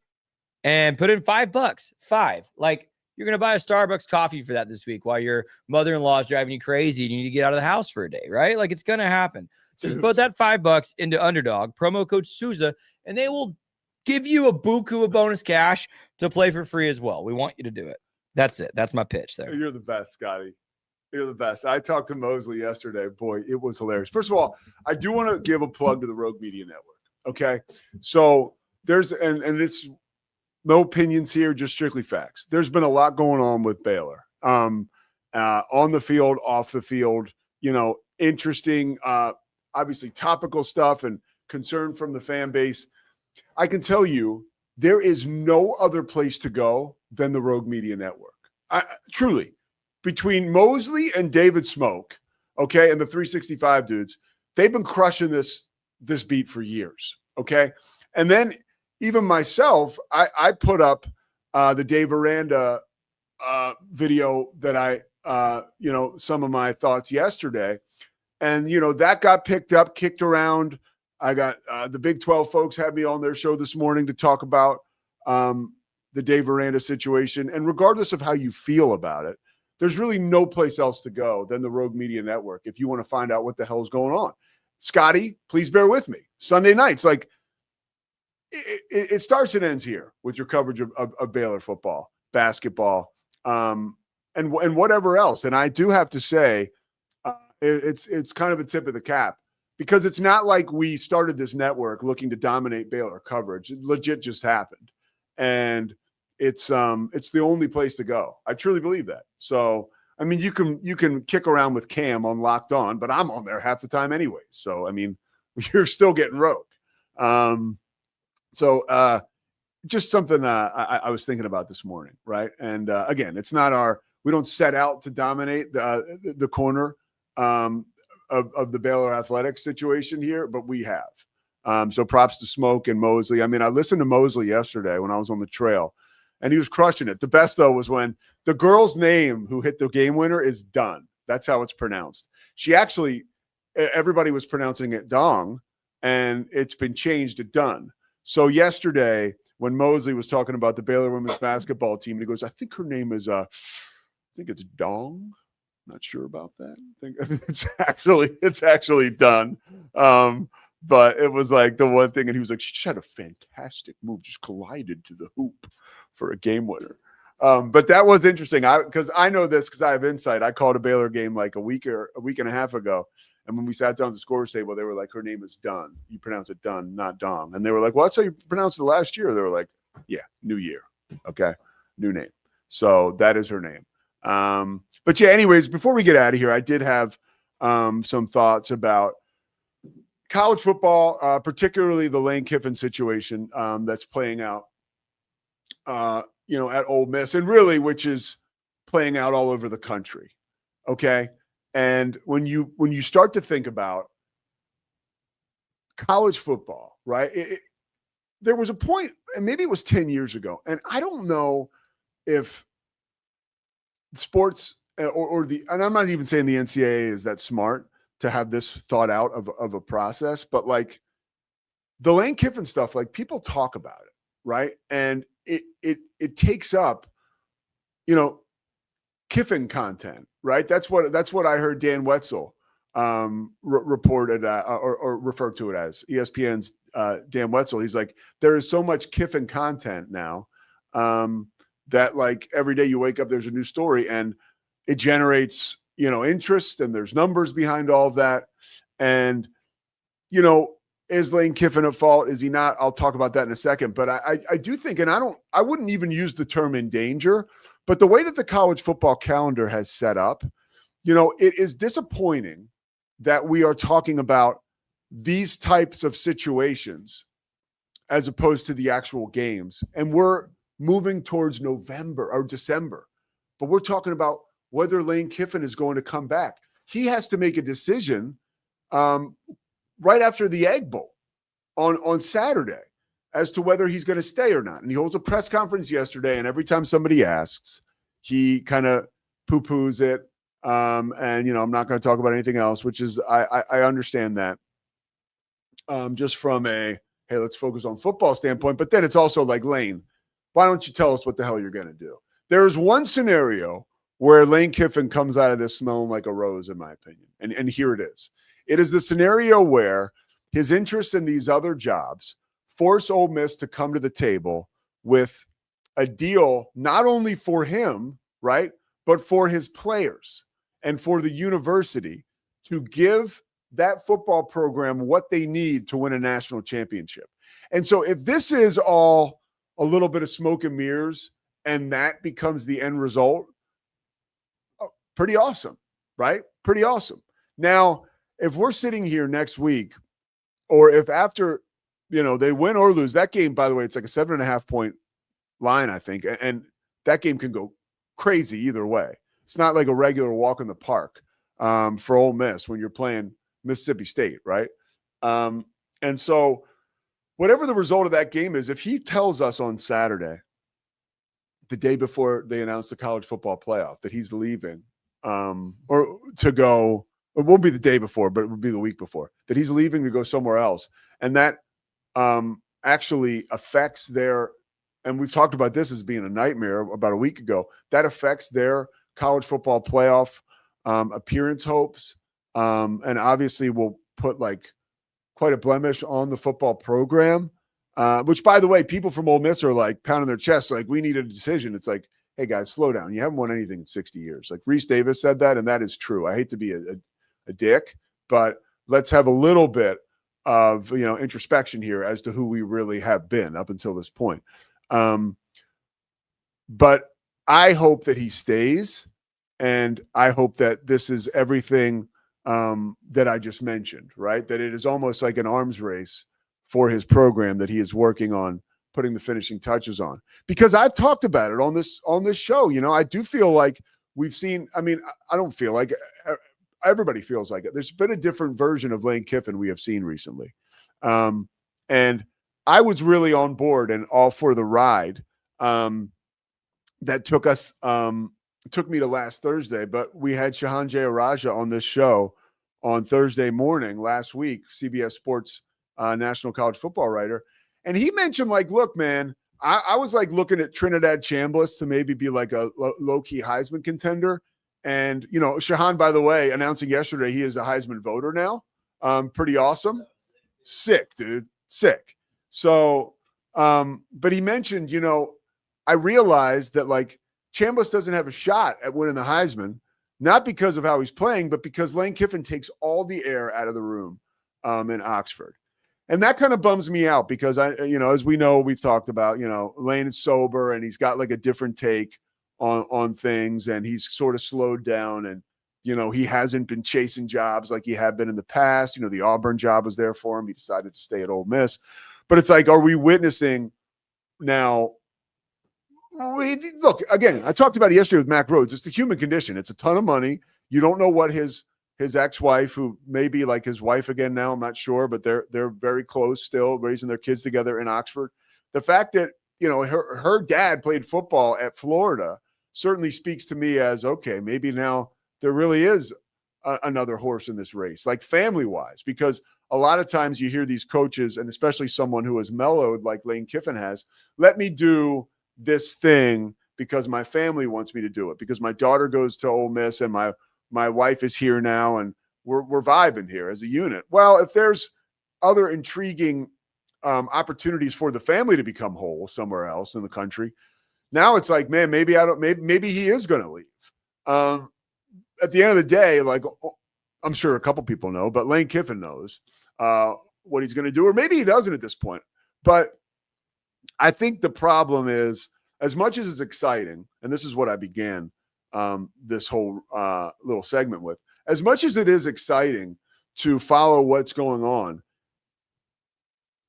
and put in $5. Like, you're going to buy a Starbucks coffee for that this week while your mother-in-law is driving you crazy and you need to get out of the house for a day, right? Like, it's going to happen. So just put that $5 into Underdog, promo code Sousa, and they will give you a buku of bonus cash to play for free as well. We want you to do it. That's it. That's my pitch there. You're the best, Scotty. You're the best. I talked to Mosley yesterday. Boy, it was hilarious. First of all, I do want to give a plug to the Rogue Media Network. Okay. So there's, and this, no opinions here, just strictly facts. There's been a lot going on with Baylor on the field, off the field, interesting, obviously topical stuff and concern from the fan base. I can tell you there is no other place to go than the Rogue Media Network. Truly, between Mosley and David Smoke, okay, and the 365 dudes, they've been crushing this beat for years, okay? And then even myself, I put up the Dave Aranda video that some of my thoughts yesterday. And, that got picked up, kicked around. I got the Big 12 folks had me on their show this morning to talk about the Dave Aranda situation. And regardless of how you feel about it, there's really no place else to go than the Rogue Media Network if you want to find out what the hell is going on. Scotty, please bear with me. Sunday nights, like, it starts and ends here with your coverage of Baylor football, basketball, and whatever else. And I do have to say, it's kind of a tip of the cap because it's not like we started this network looking to dominate Baylor coverage. It legit just happened, and it's the only place to go. I truly believe that. So, I mean, you can kick around with Cam on Locked On, but I'm on there half the time anyway. So, I mean, you're still getting Rogue. So just something I was thinking about this morning, right? And again, it's not we don't set out to dominate the corner of the Baylor athletics situation here, but we have. So props to Smoke and Mosley. I mean, I listened to Mosley yesterday when I was on the trail, and he was crushing it. The best, though, was when the girl's name who hit the game winner is Dunn. That's how it's pronounced. Everybody was pronouncing it Dong, and it's been changed to Dunn. So yesterday, when Mosley was talking about the Baylor women's basketball team, he goes, I think her name is, I think it's Dong. Not sure about that. I think it's actually Dunn. But it was like the one thing, and he was like, she just had a fantastic move, just collided to the hoop for a game winner. But that was interesting. Because I know this because I have insight. I called a Baylor game like a week and a half ago. And when we sat down at the scorers table, they were like, her name is Dunn. You pronounce it Dunn, not Dong. And they were like, well, that's how you pronounced it last year. They were like, yeah, new year. Okay, new name. So that is her name. But yeah, anyways, before we get out of here, I did have some thoughts about college football, particularly the Lane Kiffin situation that's playing out, at Ole Miss, and really, which is playing out all over the country. Okay. And when you start to think about college football, right? There was a point, and maybe it was 10 years ago, and I don't know if sports and I'm not even saying the NCAA is that smart to have this thought out of a process, but like the Lane Kiffin stuff, like people talk about it, right? And it takes up, Kiffin content, right? That's what I heard Dan Wetzel reported or referred to it as. ESPN's Dan Wetzel. He's like, there is so much Kiffin content now that like every day you wake up, there's a new story and it generates, interest, and there's numbers behind all of that. And, is Lane Kiffin at fault? Is he not? I'll talk about that in a second. But I do think, and I wouldn't even use the term in danger, but the way that the college football calendar has set up, it is disappointing that we are talking about these types of situations as opposed to the actual games. And we're moving towards November or December, but we're talking about whether Lane Kiffin is going to come back. He has to make a decision right after the Egg Bowl on Saturday as to whether he's going to stay or not. And he holds a press conference yesterday, and every time somebody asks, he kind of poo-poos it. And, I'm not going to talk about anything else, which is, I understand that just from a, hey, let's focus on football standpoint. But then it's also like, Lane, why don't you tell us what the hell you're going to do? There is one scenario where Lane Kiffin comes out of this smelling like a rose, in my opinion. And here it is. It is the scenario where his interest in these other jobs force Ole Miss to come to the table with a deal not only for him, right, but for his players and for the university to give that football program what they need to win a national championship. And so if this is all a little bit of smoke and mirrors and that becomes the end result, pretty awesome, right? Pretty awesome. Now, if we're sitting here next week, or if after, they win or lose, that game, by the way, it's like a 7.5 point line, I think. And that game can go crazy either way. It's not like a regular walk in the park for Ole Miss when you're playing Mississippi State, right? And so whatever the result of that game is, if he tells us on Saturday, the day before they announce the college football playoff, that he's leaving or to go, it won't be the day before, but it would be the week before, that he's leaving to go somewhere else. And that actually affects their, and we've talked about this as being a nightmare about a week ago, that affects their college football playoff appearance hopes. And obviously will put like quite a blemish on the football program, which, by the way, people from Ole Miss are like pounding their chests, like, we need a decision. It's like, hey guys, slow down. You haven't won anything in 60 years. Like Reese Davis said that, and that is true. I hate to be a dick, but let's have a little bit of, introspection here as to who we really have been up until this point. But I hope that he stays, and I hope that this is everything that I just mentioned, right? That it is almost like an arms race for his program that he is working on putting the finishing touches on. Because I've talked about it on this show. I do feel like we've seen, I don't feel like everybody feels like it. There's been a different version of Lane Kiffin we have seen recently. And I was really on board and all for the ride that took me to last Thursday, but we had Shahan Jayaraja on this show on Thursday morning last week, CBS Sports national college football writer. And he mentioned, like, look, man, I was like looking at Trinidad Chambliss to maybe be like a low-key Heisman contender. And, Shahan, by the way, announcing yesterday he is a Heisman voter now. Pretty awesome. Sick, dude. Sick. So, but he mentioned, I realized that, like, Chambliss doesn't have a shot at winning the Heisman, not because of how he's playing, but because Lane Kiffin takes all the air out of the room in Oxford. And that kind of bums me out because as we know, we've talked about, Lane is sober and he's got like a different take on things, and he's sort of slowed down, and, he hasn't been chasing jobs like he had been in the past. The Auburn job was there for him. He decided to stay at Ole Miss, but it's like, are we witnessing now? Look, again, I talked about it yesterday with Mac Rhodes. It's the human condition. It's a ton of money. You don't know what his ex-wife, who may be like his wife again now, I'm not sure, but they're very close still, raising their kids together in Oxford. The fact that, her dad played football at Florida certainly speaks to me as, okay, maybe now there really is another horse in this race, like family-wise, because a lot of times you hear these coaches, and especially someone who has mellowed like Lane Kiffin has, let me do this thing because my family wants me to do it, because my daughter goes to Ole Miss and my wife is here now and we're vibing here as a unit. Well, if there's other intriguing opportunities for the family to become whole somewhere else in the country, Now it's like, man, maybe he is going to leave. At the end of the day, like, I'm sure a couple people know, but Lane Kiffin knows what he's going to do, or maybe he doesn't at this point. But I think the problem is, as much as it's exciting, and this is what I began this whole little segment with, as much as it is exciting to follow what's going on,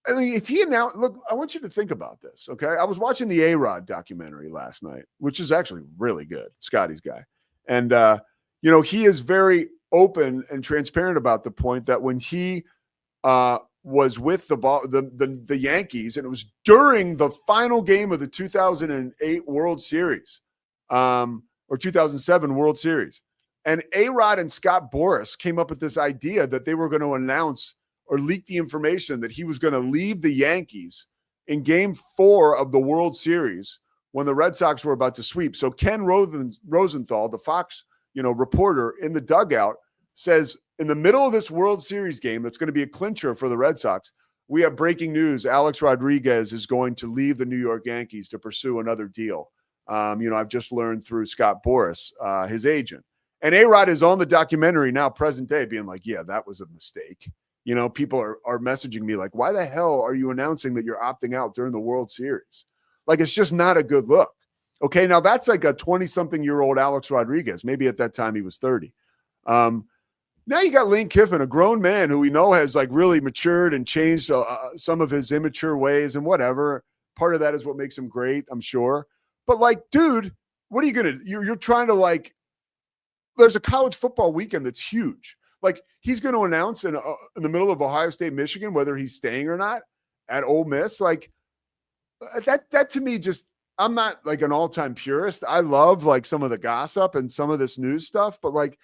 I mean, if he announced, look, I want you to think about this, okay? I was watching the A-Rod documentary last night, which is actually really good, Scotty's guy. And, he is very open and transparent about the point that when he was with the Yankees, and it was during the final game of the 2008 World Series, or 2007 World Series, and A-Rod and Scott Boras came up with this idea that they were going to announce or leak the information that he was going to leave the Yankees in Game 4 of the World Series when the Red Sox were about to sweep. So Ken Rosenthal, the Fox, reporter in the dugout, says in the middle of this World Series game that's going to be a clincher for the Red Sox, we have breaking news. Alex Rodriguez is going to leave the New York Yankees to pursue another deal. I've just learned through Scott Boras, his agent. And A-Rod is on the documentary now, present day, being like, yeah, that was a mistake. People are messaging me like, why the hell are you announcing that you're opting out during the World Series? Like, it's just not a good look. Okay, now that's like a 20-something-year-old Alex Rodriguez. Maybe at that time he was 30. Now you got Lane Kiffin, a grown man who we know has like really matured and changed some of his immature ways and whatever. Part of that is what makes him great, I'm sure. But like, dude, what are you going to – you're trying to like – there's a college football weekend that's huge. Like, he's going to announce in the middle of Ohio State, Michigan, whether he's staying or not at Ole Miss. Like, that to me just – I'm not like an all-time purist. I love like some of the gossip and some of this news stuff, but like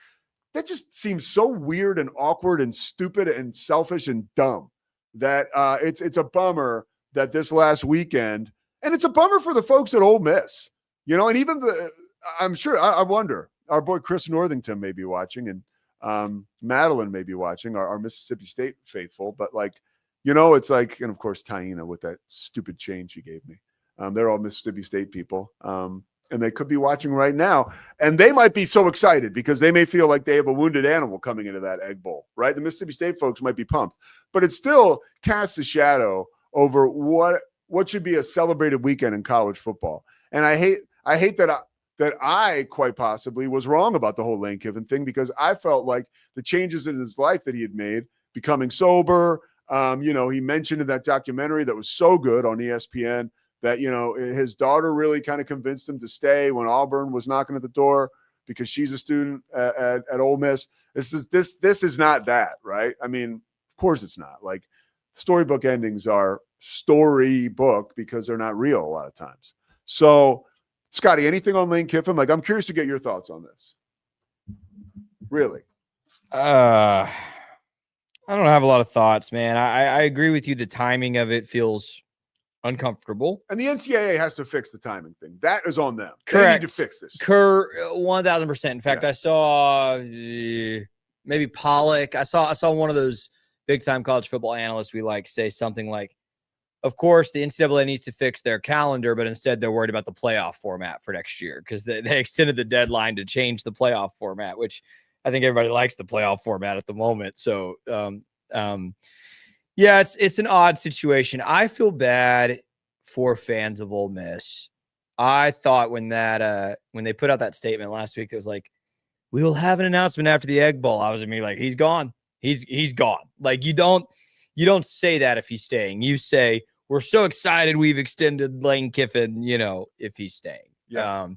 that just seems so weird and awkward and stupid and selfish and dumb that it's a bummer that this last weekend, and it's a bummer for the folks at Ole Miss, and even I'm sure, I wonder, our boy Chris Northington may be watching, and Madeline may be watching, our Mississippi State faithful, but like, it's like, and of course, Taina with that stupid chain she gave me. They're all Mississippi State people, and they could be watching right now. And they might be so excited because they may feel like they have a wounded animal coming into that Egg Bowl, right? The Mississippi State folks might be pumped. But it still casts a shadow over what should be a celebrated weekend in college football. And I hate that I quite possibly was wrong about the whole Lane Kiffin thing, because I felt like the changes in his life that he had made, becoming sober, he mentioned in that documentary that was so good on ESPN, that, his daughter really kind of convinced him to stay when Auburn was knocking at the door because she's a student at Ole Miss. This is not that, right? I mean, of course it's not. Like, storybook endings are storybook because they're not real a lot of times. So, Scotty, anything on Lane Kiffin? Like, I'm curious to get your thoughts on this. Really? I don't have a lot of thoughts, man. I agree with you. The timing of it feels uncomfortable. And the NCAA has to fix the timing thing. That is on them. Correct. They need to fix this. 1000%. In fact, I saw maybe Pollock. I saw one of those big time college football analysts we like say something like, of course, the NCAA needs to fix their calendar, but instead they're worried about the playoff format for next year because they extended the deadline to change the playoff format, which I think everybody likes the playoff format at the moment. So, yeah, it's an odd situation. I feel bad for fans of Ole Miss. I thought when they put out that statement last week, it was like, we will have an announcement after the Egg Bowl. I was immediately like, he's gone. He's gone. Like, you don't say that if he's staying. You say, we're so excited we've extended Lane Kiffin, if he's staying. Yeah.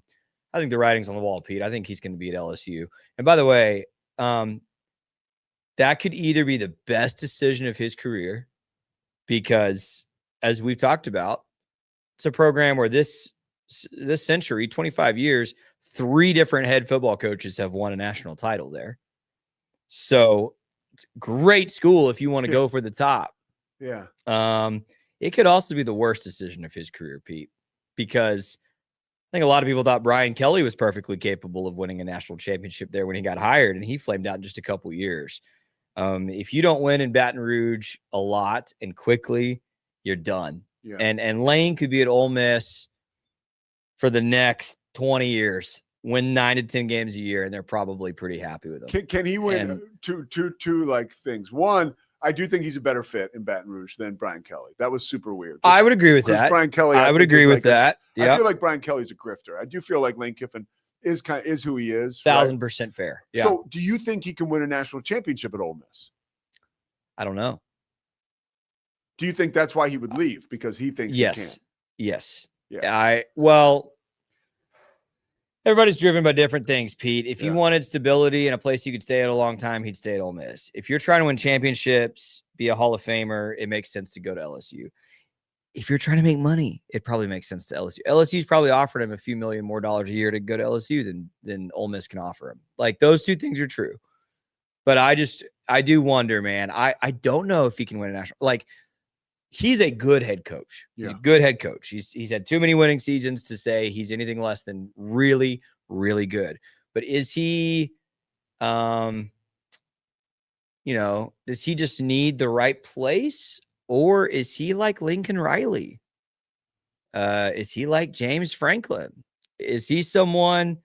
I think the writing's on the wall, Pete. I think he's going to be at LSU. And by the way, that could either be the best decision of his career because, as we've talked about, it's a program where this century, 25 years, 3 different head football coaches have won a national title there. So it's a great school if you want to go for the top. Yeah. It could also be the worst decision of his career, Pete, because I think a lot of people thought Brian Kelly was perfectly capable of winning a national championship there when he got hired, and he flamed out in just a couple years. If you don't win in Baton Rouge a lot and quickly, you're done. Yeah. And Lane could be at Ole Miss for the next 20 years, win 9 to 10 games a year, and they're probably pretty happy with him. Can he win two like things? One, I do think he's a better fit in Baton Rouge than Brian Kelly. That was super weird. I would agree with that. Brian Kelly, I would agree with that. I feel like Brian Kelly's a grifter. I do feel like Lane Kiffin is who he is. 1,000% fair. Yeah. So, do you think he can win a national championship at Ole Miss? I don't know. Do you think that's why he would leave, because he thinks he can't? Yes. Yeah. Well, everybody's driven by different things, Pete. If you wanted stability in a place you could stay at a long time, he'd stay at Ole Miss. If you're trying to win championships, be a Hall of Famer, it makes sense to go to LSU. If you're trying to make money, it probably makes sense to LSU. LSU's probably offered him a few million more dollars a year to go to LSU than Ole Miss can offer him. Like, those two things are true. But I do wonder, man. I don't know if he can win a national. Like, he's a good head coach. He's a good head coach. He's had too many winning seasons to say he's anything less than really, really good. But is he, does he just need the right place? Or is he like Lincoln Riley? Is he like James Franklin? Is he someone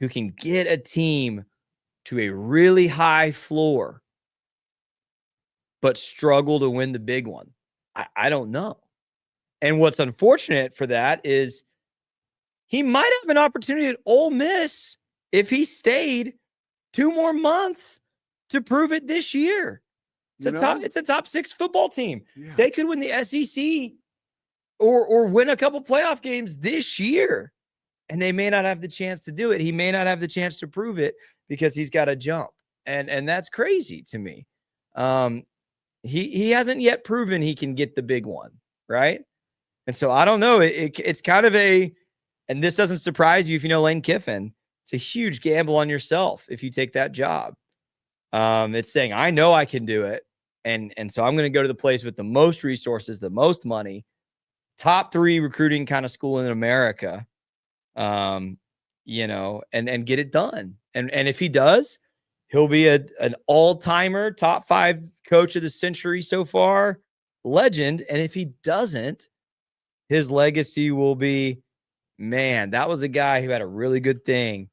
who can get a team to a really high floor, but struggle to win the big one? I don't know. And what's unfortunate for that is he might have an opportunity at Ole Miss if he stayed 2 more months to prove it this year. It's a top 6 football team. Yeah. They could win the SEC or win a couple playoff games this year. And they may not have the chance to do it. He may not have the chance to prove it because he's got to jump. And that's crazy to me. He hasn't yet proven he can get the big one, right? And so I don't know. It's kind of and this doesn't surprise you if you know Lane Kiffin. It's a huge gamble on yourself if you take that job. It's saying, I know I can do it. And so I'm going to go to the place with the most resources, the most money, top 3 recruiting kind of school in America, and get it done. And if he does, he'll be an all-timer, top 5 coach of the century so far, legend. And if he doesn't, his legacy will be, man, that was a guy who had a really good thing,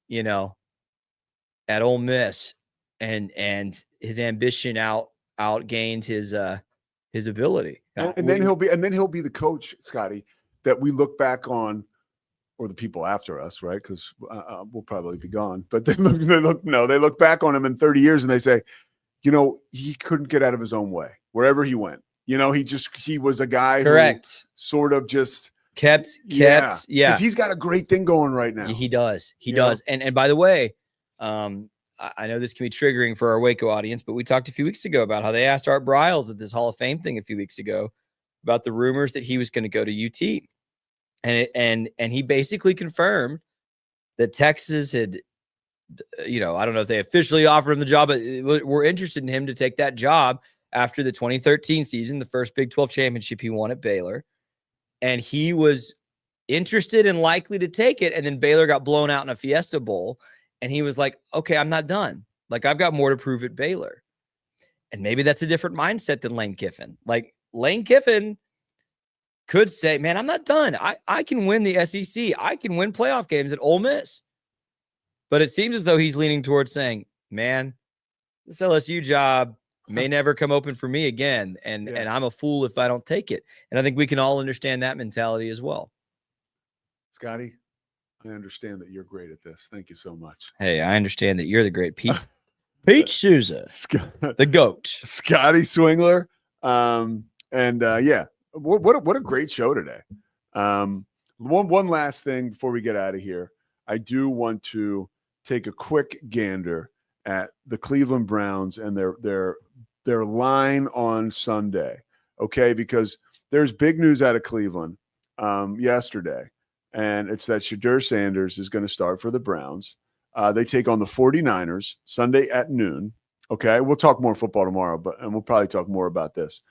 at Ole Miss, and his ambition outgained his ability. And then he'll be the coach, Scotty, that we look back on, or the people after us, right? Because we'll probably be gone. But they look back on him in 30 years and they say, he couldn't get out of his own way wherever he went. He was a guy correct, who sort of just kept. Because he's got a great thing going right now. He does. He does. And by the way, I know this can be triggering for our Waco audience, but we talked a few weeks ago about how they asked Art Briles at this Hall of Fame thing a few weeks ago about the rumors that he was going to go to UT. And he basically confirmed that Texas had, I don't know if they officially offered him the job, but we're interested in him to take that job after the 2013 season, the first Big 12 championship he won at Baylor. And he was interested and likely to take it. And then Baylor got blown out in a Fiesta Bowl. And he was like, okay, I'm not done. Like, I've got more to prove at Baylor. And maybe that's a different mindset than Lane Kiffin. Like, Lane Kiffin could say, man, I'm not done. I can win the SEC. I can win playoff games at Ole Miss. But it seems as though he's leaning towards saying, man, this LSU job may never come open for me again. And I'm a fool if I don't take it. And I think we can all understand that mentality as well. Scotty, I understand that you're great at this. Thank you so much. Hey, I understand that you're the great Pete Sousa, the GOAT. Scotty Swingler. What a great show today. One last thing before we get out of here. I do want to take a quick gander at the Cleveland Browns and their line on Sunday. Okay, because there's big news out of Cleveland yesterday. And it's that Shedeur Sanders is going to start for the Browns. They take on the 49ers Sunday at noon. Okay, we'll talk more football tomorrow, and we'll probably talk more about this.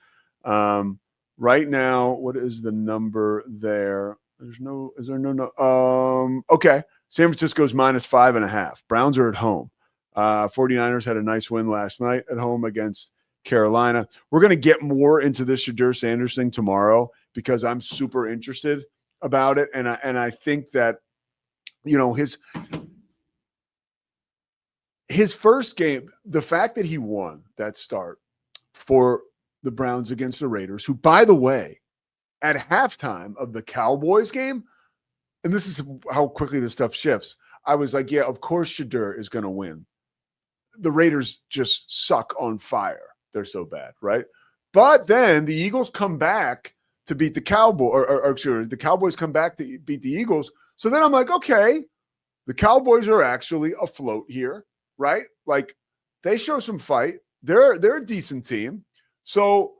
Right now, what is the number there? Is there no? Okay, San Francisco's -5.5. Browns are at home. 49ers had a nice win last night at home against Carolina. We're going to get more into this Shedeur Sanders thing tomorrow because I'm super interested. about it, and I think that, you know, his first game, the fact that he won that start for the Browns against the Raiders, who, by the way, at halftime of the Cowboys game, and this is how quickly this stuff shifts, I was like, yeah, of course Shedeur is going to win. The Raiders just suck on fire. They're so bad, right? But then the Eagles come back to beat the Cowboys, or the Cowboys come back to beat the Eagles. So then I'm like, okay, the Cowboys are actually afloat here, right? Like, they show some fight. They're a decent team. So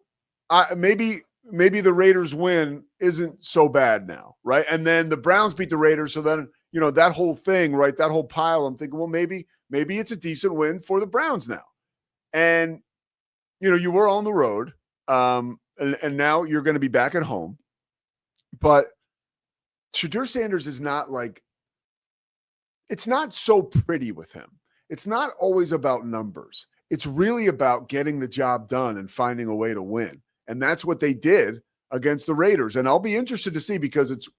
maybe the Raiders win isn't so bad now, right? And then the Browns beat the Raiders. So then, you know, that whole thing, right, that whole pile, I'm thinking, well, maybe it's a decent win for the Browns now. And, you know, you were on the road, and now you're going to be back at home. But Shedeur Sanders is not like, it's not so pretty with him. It's not always about numbers. It's really about getting the job done and finding a way to win. And that's what they did against the Raiders. And I'll be interested to see, because it's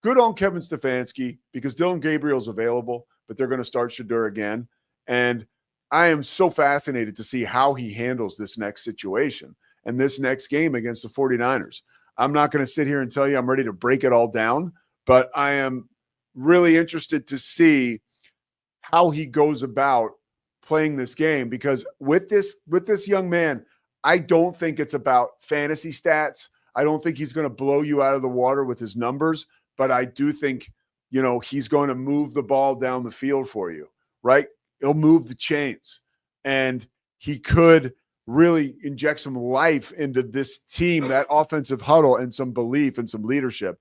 good on Kevin Stefanski, because Dylan Gabriel's available, but they're going to start Shedeur again. And I am so fascinated to see how he handles this next situation and this next game against the 49ers. I'm not going to sit here and tell you I'm ready to break it all down, but I am really interested to see how he goes about playing this game, because with this young man, I don't think it's about fantasy stats. I don't think he's going to blow you out of the water with his numbers, but I do think, you know, he's going to move the ball down the field for you, right? He'll move the chains, and he could really inject some life into this team, that offensive huddle, and some belief and some leadership.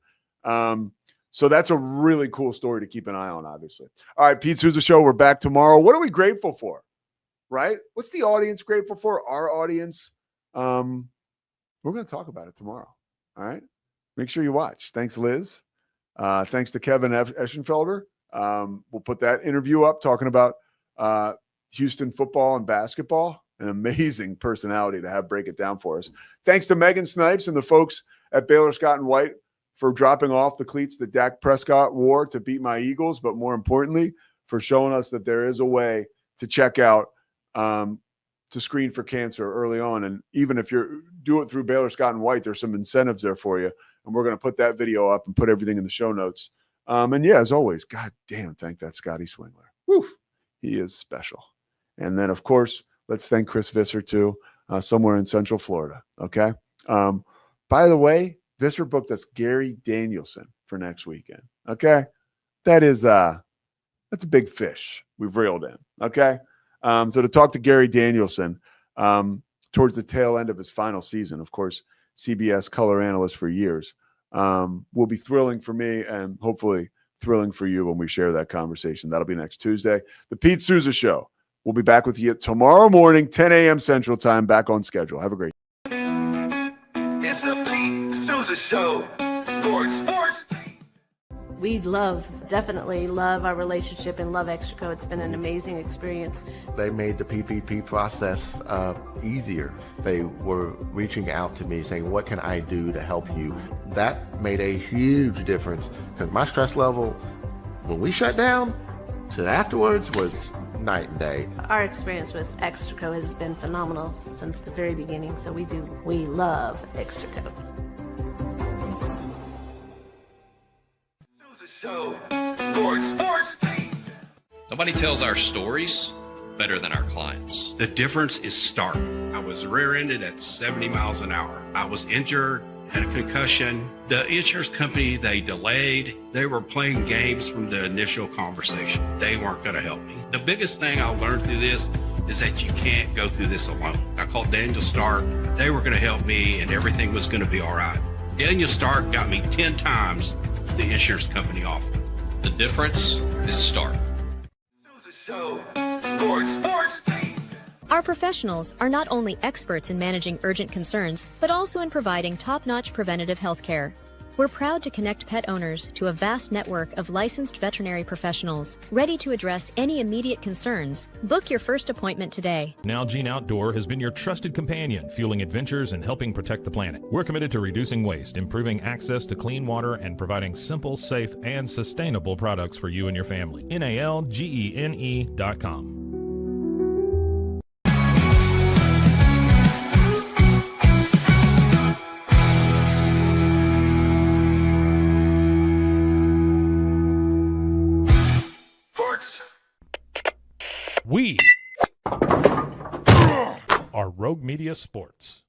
So that's a really cool story to keep an eye on, obviously. All right, Pete Sousa Show, we're back tomorrow. What are we grateful for, right? What's the audience grateful for? Our audience. We're going to talk about it tomorrow. All right? Make sure you watch. Thanks, Liz. Thanks to Kevin Eschenfelder. We'll put that interview up talking about Houston football and basketball. An amazing personality to have break it down for us. Thanks to Megan Snipes and the folks at Baylor Scott and White for dropping off the cleats that Dak Prescott wore to beat my Eagles, but more importantly, for showing us that there is a way to check out to screen for cancer early on. And even if you do it through Baylor Scott and White, there's some incentives there for you. And we're going to put that video up and put everything in the show notes. And yeah, as always, God damn, thank that Scotty Swingler. Woo, he is special. And then, of course, let's thank Chris Visser too, somewhere in Central Florida. Okay. By the way, Visser booked us Gary Danielson for next weekend. Okay. That is, that's a big fish we've reeled in. Okay. So to talk to Gary Danielson towards the tail end of his final season, of course, CBS color analyst for years, will be thrilling for me and hopefully thrilling for you when we share that conversation. That'll be next Tuesday. The Pete Sousa Show. We'll be back with you tomorrow morning, 10 a.m. Central Time, back on schedule. Have a great day. It's the Pete Sousa Show. Sports. We definitely love our relationship and love Extraco. It's been an amazing experience. They made the PPP process easier. They were reaching out to me saying, what can I do to help you? That made a huge difference, because my stress level when we shut down to afterwards was night and day. Our experience with Extraco has been phenomenal since the very beginning, so we love Extraco. Show. Sports. Nobody tells our stories better than our clients. The difference is stark. I was rear-ended at 70 miles an hour. I was injured, had a concussion. The insurance company, they delayed. They were playing games from the initial conversation. They weren't going to help me. The biggest thing I learned through this is that you can't go through this alone. I called Daniel Stark. They were going to help me, and everything was going to be all right. Daniel Stark got me 10 times the insurance company offered. The difference is stark. Show. Sports. Our professionals are not only experts in managing urgent concerns, but also in providing top-notch preventative health care. We're proud to connect pet owners to a vast network of licensed veterinary professionals, ready to address any immediate concerns. Book your first appointment today. Nalgene Outdoor has been your trusted companion, fueling adventures and helping protect the planet. We're committed to reducing waste, improving access to clean water, and providing simple, safe, and sustainable products for you and your family. NALGENE.com. We are Rogue Media Sports.